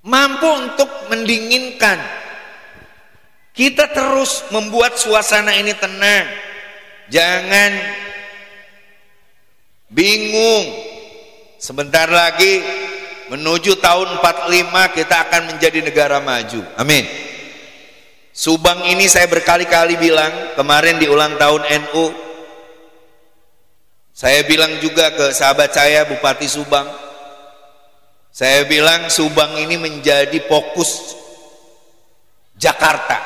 mampu untuk mendinginkan. Kita terus membuat suasana ini tenang. Jangan bingung. Sebentar lagi menuju tahun 45 kita akan menjadi negara maju. Amin. Subang ini saya berkali-kali bilang, kemarin di ulang tahun NU, saya bilang juga ke sahabat saya Bupati Subang, saya bilang Subang ini menjadi fokus Jakarta.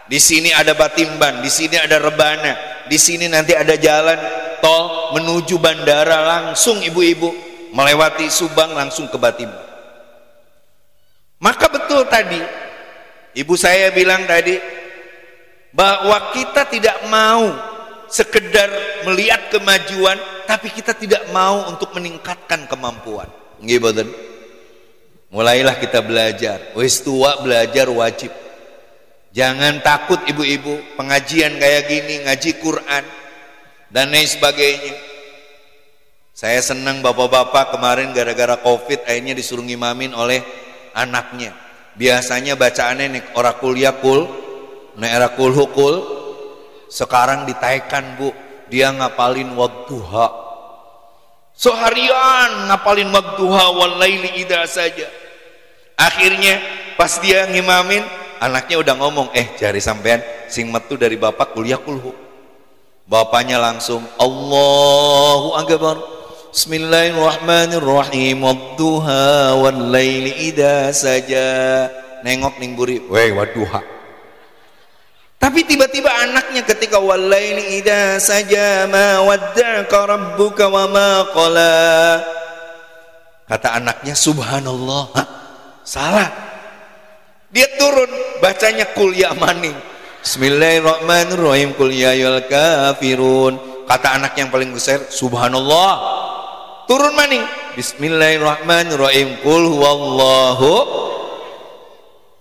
Di sini ada Batimban, di sini ada Rebana, di sini nanti ada jalan tol menuju bandara langsung ibu-ibu, melewati Subang langsung ke Batimban. Maka betul tadi ibu saya bilang tadi bahwa kita tidak mau sekedar melihat kemajuan, tapi kita tidak mau untuk meningkatkan kemampuan. Nggih boten? Mulailah kita belajar. Wis tua belajar wajib. Jangan takut ibu-ibu, pengajian kayak gini, ngaji Quran dan lain sebagainya. Saya senang bapak-bapak kemarin gara-gara Covid akhirnya disuruh ngimamin oleh anaknya. Biasanya bacaannya nek ora kuliah kul, nek era kul hukul. Sekarang ditaikan Bu, dia ngapalin wadduha. Seharian ngapalin wadduha wal laili idza saja. Akhirnya pas dia ngimamin, anaknya udah ngomong, jari sampean sing metu dari bapak kuliah kulhu. Bapaknya langsung Allahu Akbar, Bismillahirrahmanirrahim, wadduha wal laili idza saja. Nengok ning buri, wadduha. Tapi tiba-tiba anaknya ketika wal laili idza saja ma wadda'aka rabbuka wa ma qala. Kata anaknya subhanallah. Salah. Dia turun bacanya kul ya maning. Bismillahirrahmanirrahim, kul ya ayyuhal kafirun. Kata anak yang paling besar subhanallah. Turun maning. Bismillahirrahmanirrahim, kul huwallahu.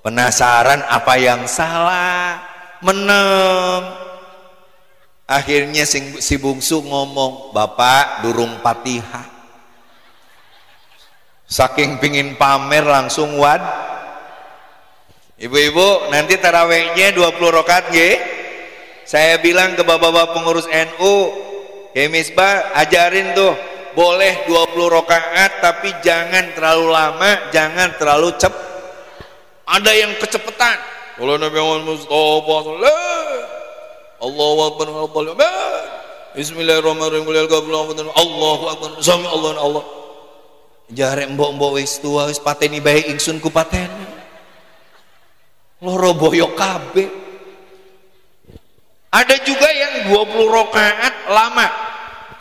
Penasaran apa yang salah? Menang. Akhirnya si bungsu ngomong, Bapak durung Fatihah. Saking pingin pamer langsung Ibu-ibu nanti tarawihnya 20 rakaat nggih. Saya bilang ke bapak-bapak pengurus NU, Misbah ajarin tuh, boleh 20 rakaat tapi jangan terlalu lama, jangan terlalu cepat. Ada yang kecepetan. Kalau Nabi Muhammad Mustafa Allahu Akbar, Allahu Akbar. Bismillahirrahmanirrahim. Allahu Akbar. Sami Allah. Jare mbok-mbok wis tua wis pateni bae ingsun ku pateni. Loro boyo kabeh. Ada juga yang 20 rakaat lama.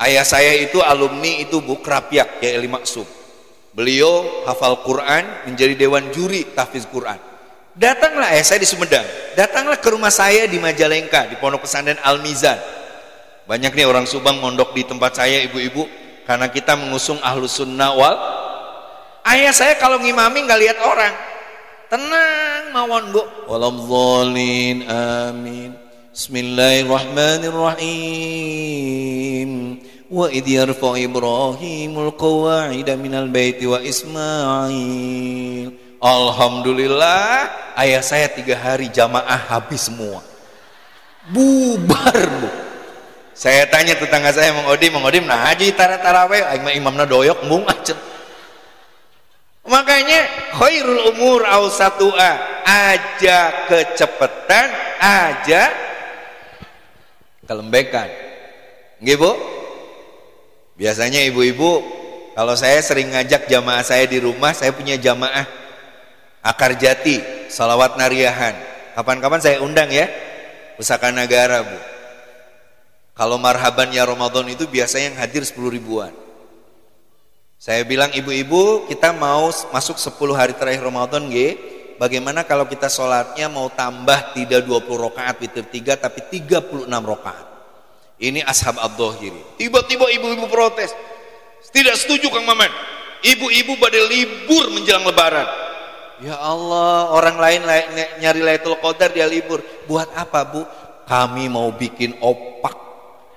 Ayah saya itu alumni itu Bu Krapyak ya Eli Maksum. Beliau hafal Quran, menjadi dewan juri tahfiz Quran. Datanglah ayah saya di Sumedang. Datanglah ke rumah saya di Majalengka di Pondok Pesantren Al Mizan. Banyak nih orang Subang mondok di tempat saya ibu-ibu karena kita mengusung Ahlus Sunnah wal. Ayah saya kalau ngimami nggak lihat orang. Tenang mawon Bu. Waladhdallin amin. Bismillahirrahmanirrahim. Wa idh yarfa'u Ibrahimul qawa'ida minal baiti wa Ismail. Alhamdulillah, ayah saya 3 hari jamaah habis semua. Bubar Bu. Saya tanya tetangga saya Mang Odim nah haji tarawih imamna doyok mung aja. Makanya khairul umur awsatu'a, aja kecepatan, aja kelembekan. Nggih Bu? Biasanya ibu-ibu kalau saya sering ngajak jamaah saya di rumah, saya punya jamaah Akar Jati, salawat nariahan. Kapan-kapan saya undang ya, Pusaka Negara Bu. Kalau marhaban ya Ramadan itu biasanya yang hadir 10 ribuan. Saya bilang ibu-ibu kita mau masuk 10 hari terakhir Ramadan nggih. Bagaimana kalau kita sholatnya mau tambah tidak 20 rakaat witir 3 tapi 36 rakaat. Ini ashab ad-dhahiri. Tiba-tiba ibu-ibu protes. Tidak setuju Kang Maman. Ibu-ibu pada libur menjelang lebaran. Ya Allah, orang lain nyari Lailatul Qadar dia libur. Buat apa Bu? Kami mau bikin opak,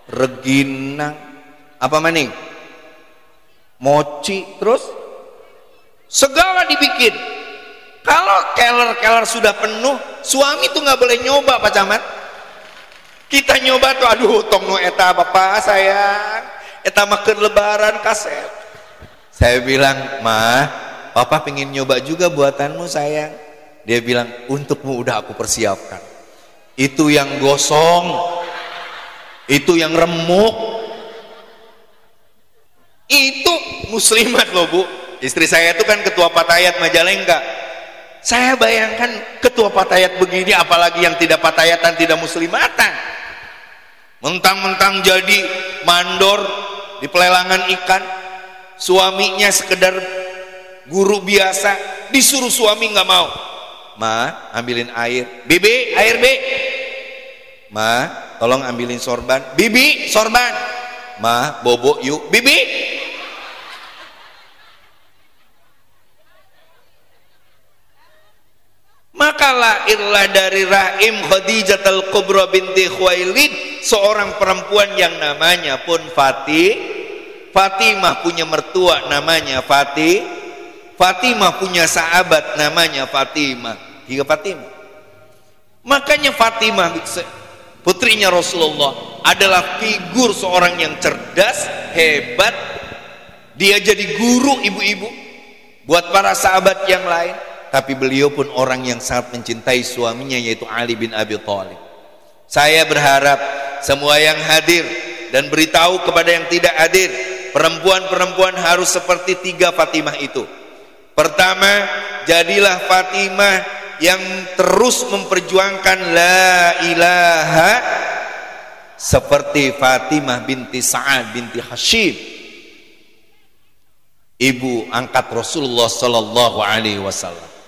reginang, apa maning? Mochi, terus segala dibikin. Kalau keler-keler sudah penuh, suami tuh nggak boleh nyoba Pak Camat. Kita nyoba tuh, aduh tong nu eta bapak sayang, eta makan lebaran kaset. Saya bilang, mah, papa pengen nyoba juga buatanmu sayang. Dia bilang, untukmu udah aku persiapkan. Itu yang gosong, itu yang remuk. Itu muslimat loh Bu. Istri saya itu kan ketua Patayat Majalengka. Saya bayangkan ketua Patayat begini, apalagi yang tidak Patayatan, tidak muslimatan. Mentang-mentang jadi mandor di pelelangan ikan, suaminya sekedar guru biasa, disuruh suami nggak mau. Ma, ambilin air. Bibi, air Bi. Ma, tolong ambilin sorban. Bibi, sorban. Ma, bobo yuk. Bibi. Maka lahirlah dari rahim Khadijatul Kubra binti Khuwailid seorang perempuan yang namanya pun Fatimah punya mertua namanya Fatimah punya sahabat namanya Fatimah. 3 Fatimah. Makanya Fatimah putrinya Rasulullah adalah figur seorang yang cerdas, hebat. Dia jadi guru ibu-ibu buat para sahabat yang lain. Tapi beliau pun orang yang sangat mencintai suaminya, yaitu Ali bin Abi Thalib. Saya berharap semua yang hadir dan beritahu kepada yang tidak hadir, perempuan-perempuan harus seperti 3 Fatimah itu. Pertama, jadilah Fatimah yang terus memperjuangkan la ilaha, seperti Fatimah binti Sa'ad binti Hashim, ibu angkat Rasulullah Sallallahu Alaihi Wasallam.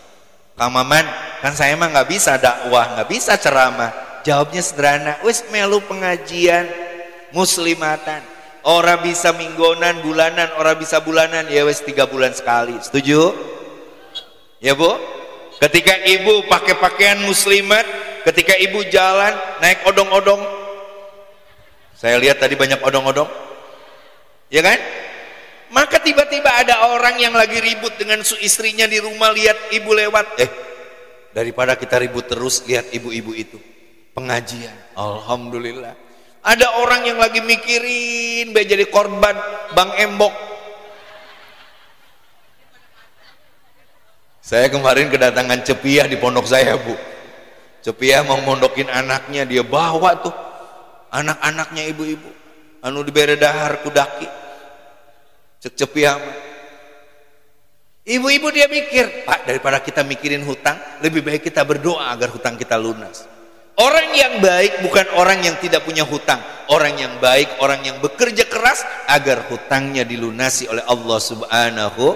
Kang Maman, kan saya mah nggak bisa dakwah, nggak bisa ceramah. Jawabnya sederhana, wis melu pengajian muslimatan. Ora bisa minggonan, bulanan, ora bisa bulanan, ya wis 3 bulan sekali. Setuju? Ya Bu? Ketika ibu pakai pakaian muslimat, ketika ibu jalan naik odong-odong, saya lihat tadi banyak odong-odong, ya kan? Maka tiba-tiba ada orang yang lagi ribut dengan istrinya di rumah, lihat ibu lewat, daripada kita ribut terus, lihat ibu-ibu itu pengajian. Alhamdulillah. Ada orang yang lagi mikirin jadi korban Bang Embok. Saya kemarin kedatangan Cepiah di pondok saya, Bu. Cepiah mau mondokin anaknya, dia bawa tuh anak-anaknya ibu-ibu anu dibere dahar kudaki. Cek Cepiah, ibu-ibu dia mikir, Pak, daripada kita mikirin hutang, lebih baik kita berdoa agar hutang kita lunas. Orang yang baik bukan orang yang tidak punya hutang. Orang yang baik, orang yang bekerja keras agar hutangnya dilunasi oleh Allah Subhanahu.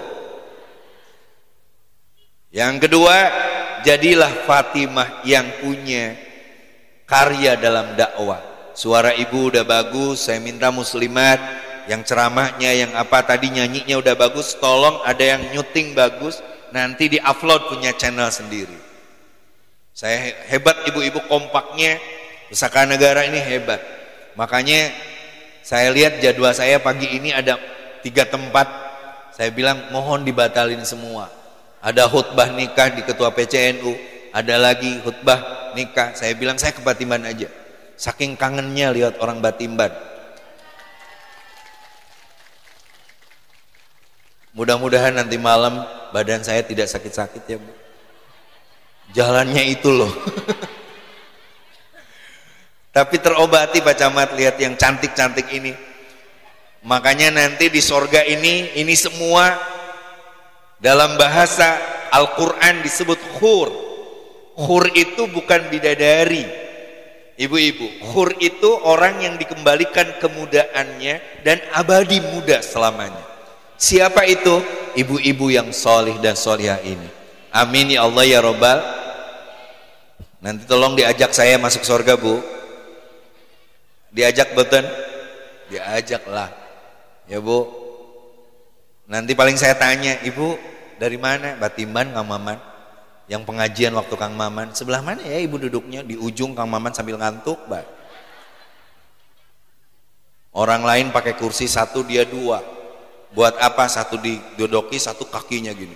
Yang kedua, jadilah Fatimah yang punya karya dalam dakwah. Suara ibu udah bagus, saya minta muslimat yang ceramahnya, yang apa tadi nyanyinya udah bagus, tolong ada yang nyuting bagus, nanti di-upload punya channel sendiri. Saya hebat ibu-ibu kompaknya, Pusaka Negara ini hebat. Makanya saya lihat jadwal saya pagi ini ada 3 tempat. Saya bilang mohon dibatalin semua. Ada khutbah nikah di Ketua PCNU, ada lagi khutbah nikah. Saya bilang saya ke Batimban aja. Saking kangennya lihat orang Batimban. Mudah-mudahan nanti malam badan saya tidak sakit-sakit ya, Bu. Jalannya itu loh. Tapi terobati Pak Camat, lihat yang cantik-cantik ini. Makanya nanti di sorga ini semua dalam bahasa Al-Quran disebut khur. Khur itu bukan bidadari, ibu-ibu. Khur itu orang yang dikembalikan kemudaannya dan abadi muda selamanya. Siapa itu? Ibu-ibu yang solih dan solihah ini. Amin ya Allah ya Robbal. Nanti tolong diajak saya masuk surga, Bu. Diajak betul? Diajak lah ya, Bu. Nanti paling saya tanya, Ibu dari mana? Batimban, Kang Maman. Yang pengajian waktu Kang Maman, sebelah mana ya ibu duduknya? Di ujung, Kang Maman sambil ngantuk, Mbak. Orang lain pakai kursi 1, dia 2. Buat apa? 1 didodoki, 1 kakinya gini.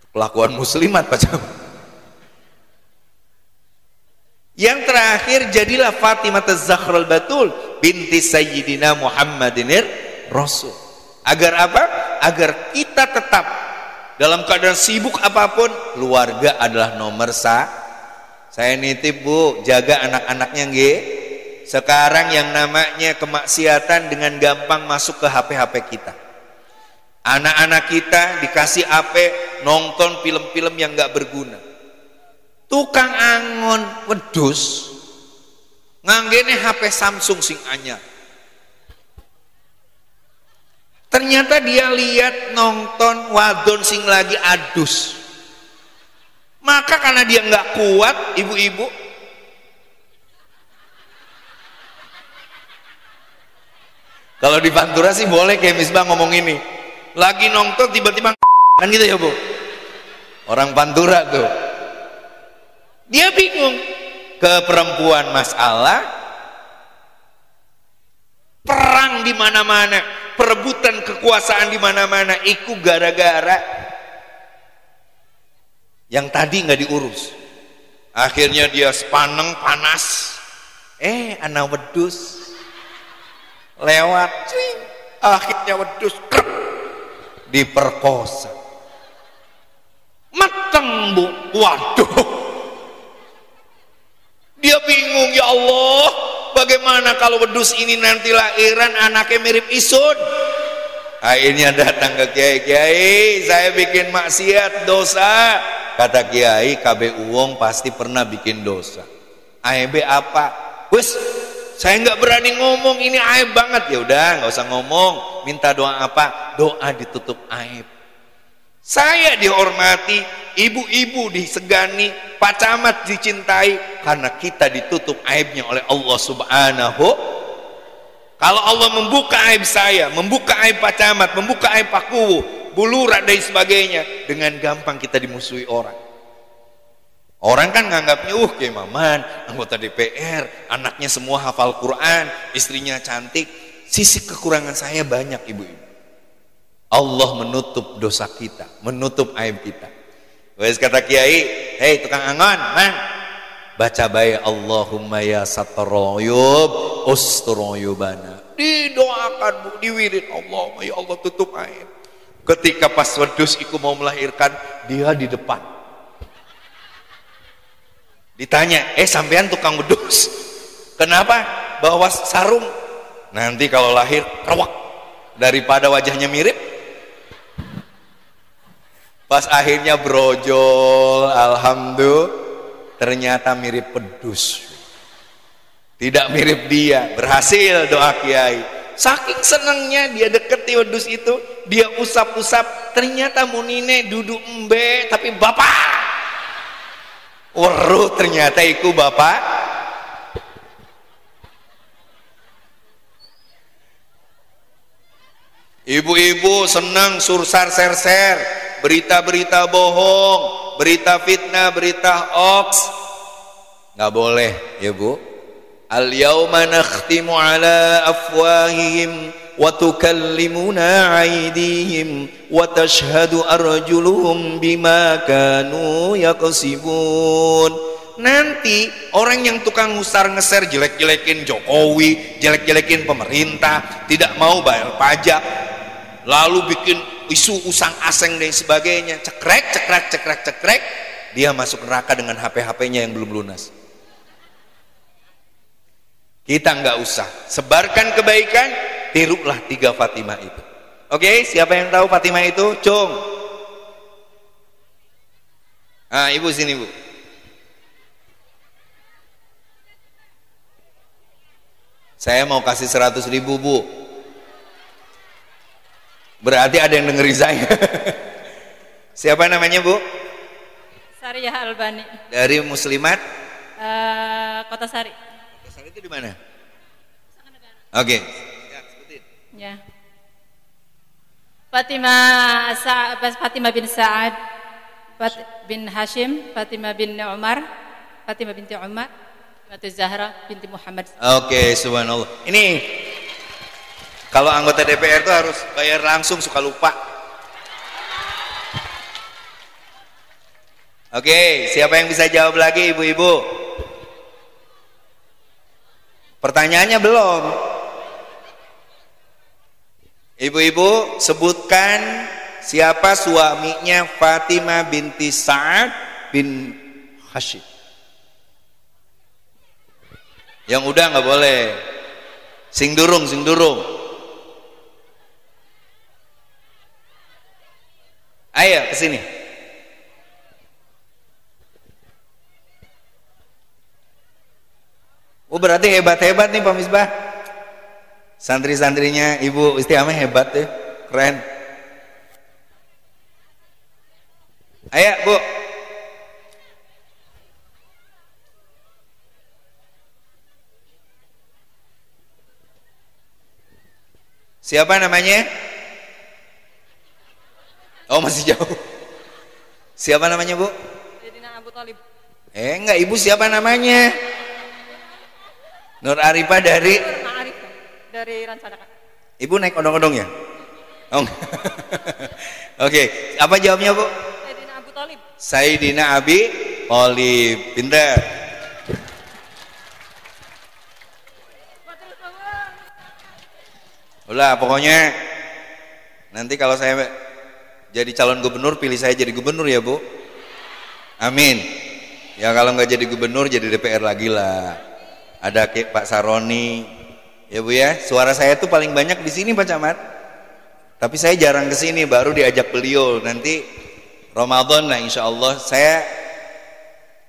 Kelakuan muslimat Pak Camat. Yang terakhir, jadilah Fatimah Az-Zahra'ul Batul binti Sayyidina Muhammadinir Rasul. Agar apa? Agar kita tetap dalam keadaan sibuk apapun, keluarga adalah nomor Saya nitip, Bu, jaga anak-anaknya nggih. Sekarang yang namanya kemaksiatan dengan gampang masuk ke HP-HP kita. Anak-anak kita dikasih HP nonton film-film yang gak berguna. Tukang angon wedus nganggene HP Samsung sing anyar. Ternyata dia lihat nonton wadon sing lagi adus. Maka karena dia nggak kuat, ibu-ibu, kalau di Pantura sih boleh kayak Misbah ngomong ini. Lagi nonton tiba-tiba kan gitu ya, Bu. Orang Pantura tuh. Dia bingung, ke perempuan masalah, perang di mana-mana, perebutan kekuasaan di mana-mana, iku gara-gara yang tadi nggak diurus. Akhirnya dia sepaneng panas, anak wedus lewat, cing. Akhirnya wedus krep, diperkosa, mateng, Bu. Waduh. Dia bingung, ya Allah, bagaimana kalau wedus ini nanti lahiran anaknya mirip Isun? Akhirnya datang ke Kiai, saya bikin maksiat, dosa. Kata Kiai, KB Uwong pasti pernah bikin dosa. Aib apa? Wes, saya nggak berani ngomong, ini aib banget. Ya udah, nggak usah ngomong. Minta doa apa? Doa ditutup aib. Saya dihormati, ibu-ibu disegani, Pak Camat dicintai, karena kita ditutup aibnya oleh Allah Subhanahu. Kalau Allah membuka aib saya, membuka aib Pak Camat, membuka aib Pak Kuwu, Bulurak dan sebagainya, dengan gampang kita dimusuhi orang. Orang kan nganggapnya, kayak Maman, anggota DPR, anaknya semua hafal Quran, istrinya cantik. Sisi kekurangan saya banyak, ibu-ibu. Allah menutup dosa kita, menutup aib kita. Wes kata kiai, hei tukang angon, man, baca baik Allahumma ya satroyub ustroyubana. Didoakan bu, diwirid Allahumma ya Allah tutup aib. Ketika pas wedus iku mau melahirkan, dia di depan. Ditanya, sampean tukang wedus, kenapa bawa sarung? Nanti kalau lahir kerwak, daripada wajahnya mirip. Pas akhirnya brojol, alhamdulillah, ternyata mirip pedus. Tidak mirip dia, berhasil doa kiai. Saking senangnya dia deketi wedus itu, dia usap-usap, ternyata munine duduk embe tapi bapak. Weruh ternyata iku bapak. Ibu-ibu senang sursar ser-ser, berita-berita bohong, berita fitnah, berita hoax. Nggak boleh ya bu. Al-yawma nakhtimu ala afwahihim wa tukallimuna aydihim wa tashhadu arjuluhum bima kanu yaksibun. Nanti orang yang tukang ngusar ngeser, jelek-jelekin Jokowi, jelek-jelekin pemerintah, tidak mau bayar pajak, lalu bikin isu usang aseng dan sebagainya, cekrek, dia masuk neraka dengan HP-HP-nya yang belum lunas. Kita nggak usah sebarkan kebaikan, tirulah 3 Fatimah itu. Oke, siapa yang tahu Fatimah itu? Cung. Ibu sini bu. Saya mau kasih 100.000 bu. Berarti ada yang dengerin saya. Siapa namanya bu? Sariyah Albani. Dari Muslimat? Kota Sari. Kota Sari itu di mana? Oke. Ya, sebutin. Ya. Fatimah bin Sa'ad, bin Hashim, Fatimah bin Umar, Fatimah binti Umar, Fatimah Zahra binti Muhammad. Oke, subhanallah. Ini kalau anggota DPR itu harus bayar langsung, suka lupa. Oke, siapa yang bisa jawab lagi ibu-ibu? Pertanyaannya belum. Ibu-ibu sebutkan siapa suaminya Fatimah binti Sa'ad bin Hashim. Yang udah nggak boleh. Sing durung. Ayo ke sini. Oh berarti hebat-hebat nih Pak Misbah. Santri-santrinya Ibu Istiamah hebat deh, keren. Ayo Bu. Siapa namanya? Oh masih jauh. Siapa namanya Bu? Sayyidina Abu Thalib. Enggak, Ibu siapa namanya? Nur Arifah dari? Dari Ransadaka. Ibu naik odong-odong ya? Oh. Oke, apa jawabnya Bu? Sayyidina Abu Thalib. Sayyidina Abi Thalib. Pintar. Ulah pokoknya nanti kalau saya jadi calon gubernur, pilih saya jadi gubernur ya Bu. Amin. Ya kalau nggak jadi gubernur, jadi DPR lagi lah. Ada Pak Saroni, ya Bu ya. Suara saya tuh paling banyak di sini Pak Camat. Tapi saya jarang ke sini, baru diajak beliau. Nanti Ramadan lah insya Allah. Saya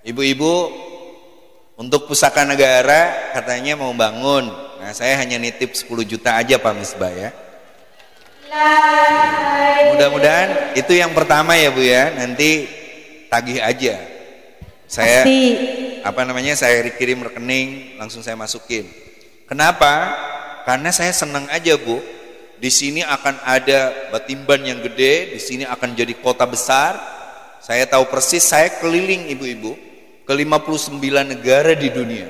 ibu-ibu untuk pusaka negara katanya mau bangun. Nah saya hanya nitip 10 juta aja Pak Misbah ya. Mudah-mudahan itu yang pertama ya Bu ya. Nanti tagih aja. Saya saya kirim rekening, langsung saya masukin. Kenapa? Karena saya senang aja Bu. Di sini akan ada Batimban yang gede, di sini akan jadi kota besar. Saya tahu persis, saya keliling ibu-ibu ke 59 negara di dunia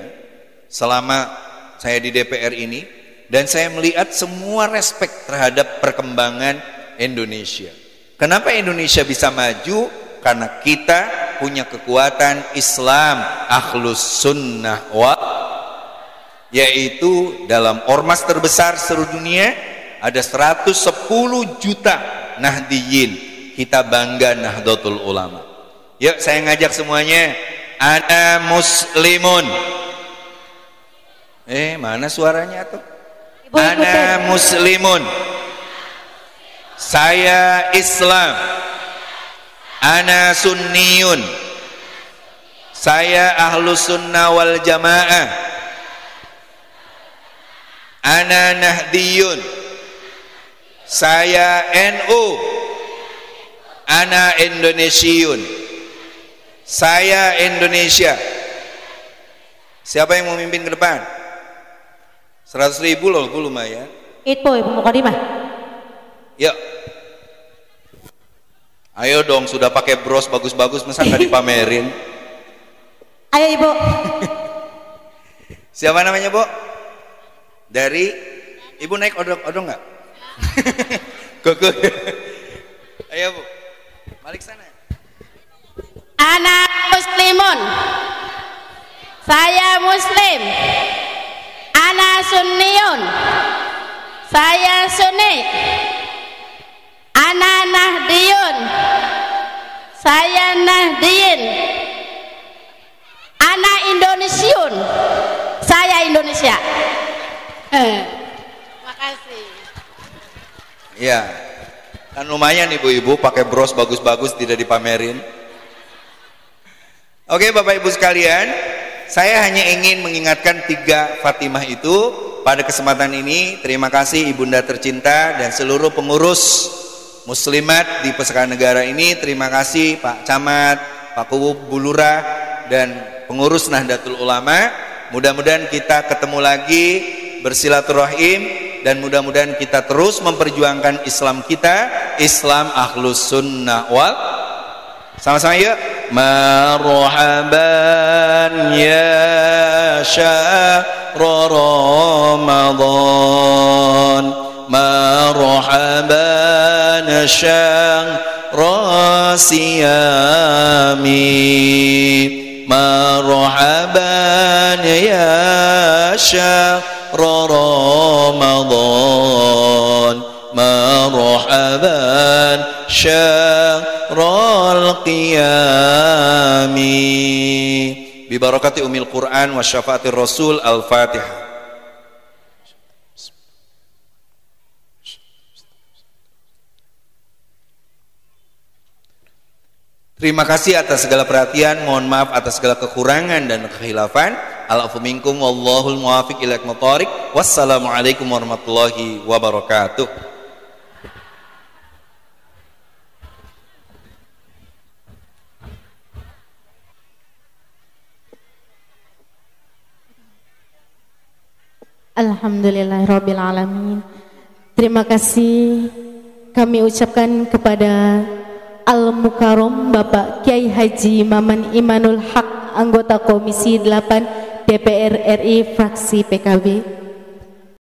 selama saya di DPR ini, dan saya melihat semua respek terhadap perkembangan Indonesia. Kenapa Indonesia bisa maju? Karena kita punya kekuatan Islam Ahlus Sunnah wal, yaitu dalam ormas terbesar seluruh dunia ada 110 juta Nahdiyin. Kita bangga Nahdlatul Ulama. Yuk saya ngajak semuanya, ana muslimun. Mana suaranya tuh? Ana muslimun. Saya Islam. Ana sunniyun. Saya Ahlus Sunnah wal Jamaah. Ana nahdiyun. Saya NU. Ana Indonesiun. Saya Indonesia. Siapa yang mau mimpin ke depan? 100.000 loh, lumayan. Itu Ibu Mukadimah. Yuk. Ayo dong, sudah pakai bros bagus-bagus, masa nggak dipamerin? Ayo Ibu. Siapa namanya, Bu? Dari Ibu naik odong nggak? Kuku. Ayo Bu, balik sana. Ana muslimun. Saya muslim. Ana sunniyun. Saya sunni. Ana nahdiyun. Saya nahdiyin. Ana Indonesiun. Saya Indonesia. Makasih. Ya, kan lumayan ibu-ibu pakai bros bagus-bagus tidak dipamerin. Oke Bapak Ibu sekalian, saya hanya ingin mengingatkan 3 Fatimah itu pada kesempatan ini. Terima kasih Ibunda tercinta dan seluruh pengurus muslimat di Pusaka Negara ini. Terima kasih Pak Camat, Pak Bulurah dan pengurus Nahdlatul Ulama. Mudah-mudahan kita ketemu lagi, bersilaturahim, dan mudah-mudahan kita terus memperjuangkan Islam kita, Islam Ahlus Sunnah wal. Sama-sama yuk. Marhaban ya syahr Ramadan, marhaban syahr siyami, marhaban ya syahr Ramadan, marhaban syahrul qiyami, bi barakati umil Quran wa syafaatir Rasul. Al-Fatihah. Terima kasih atas segala perhatian, mohon maaf atas segala kekurangan dan kekhilafan. Al-afu minkum wallahul muwafiq ila aqwamit thoriq. Wassalamualaikum warahmatullahi wabarakatuh. Alhamdulillahirabbil alamin. Terima kasih kami ucapkan kepada Al-Mukarram Bapak Kiai Haji Maman Imanul Haq, anggota Komisi 8 DPR RI fraksi PKB.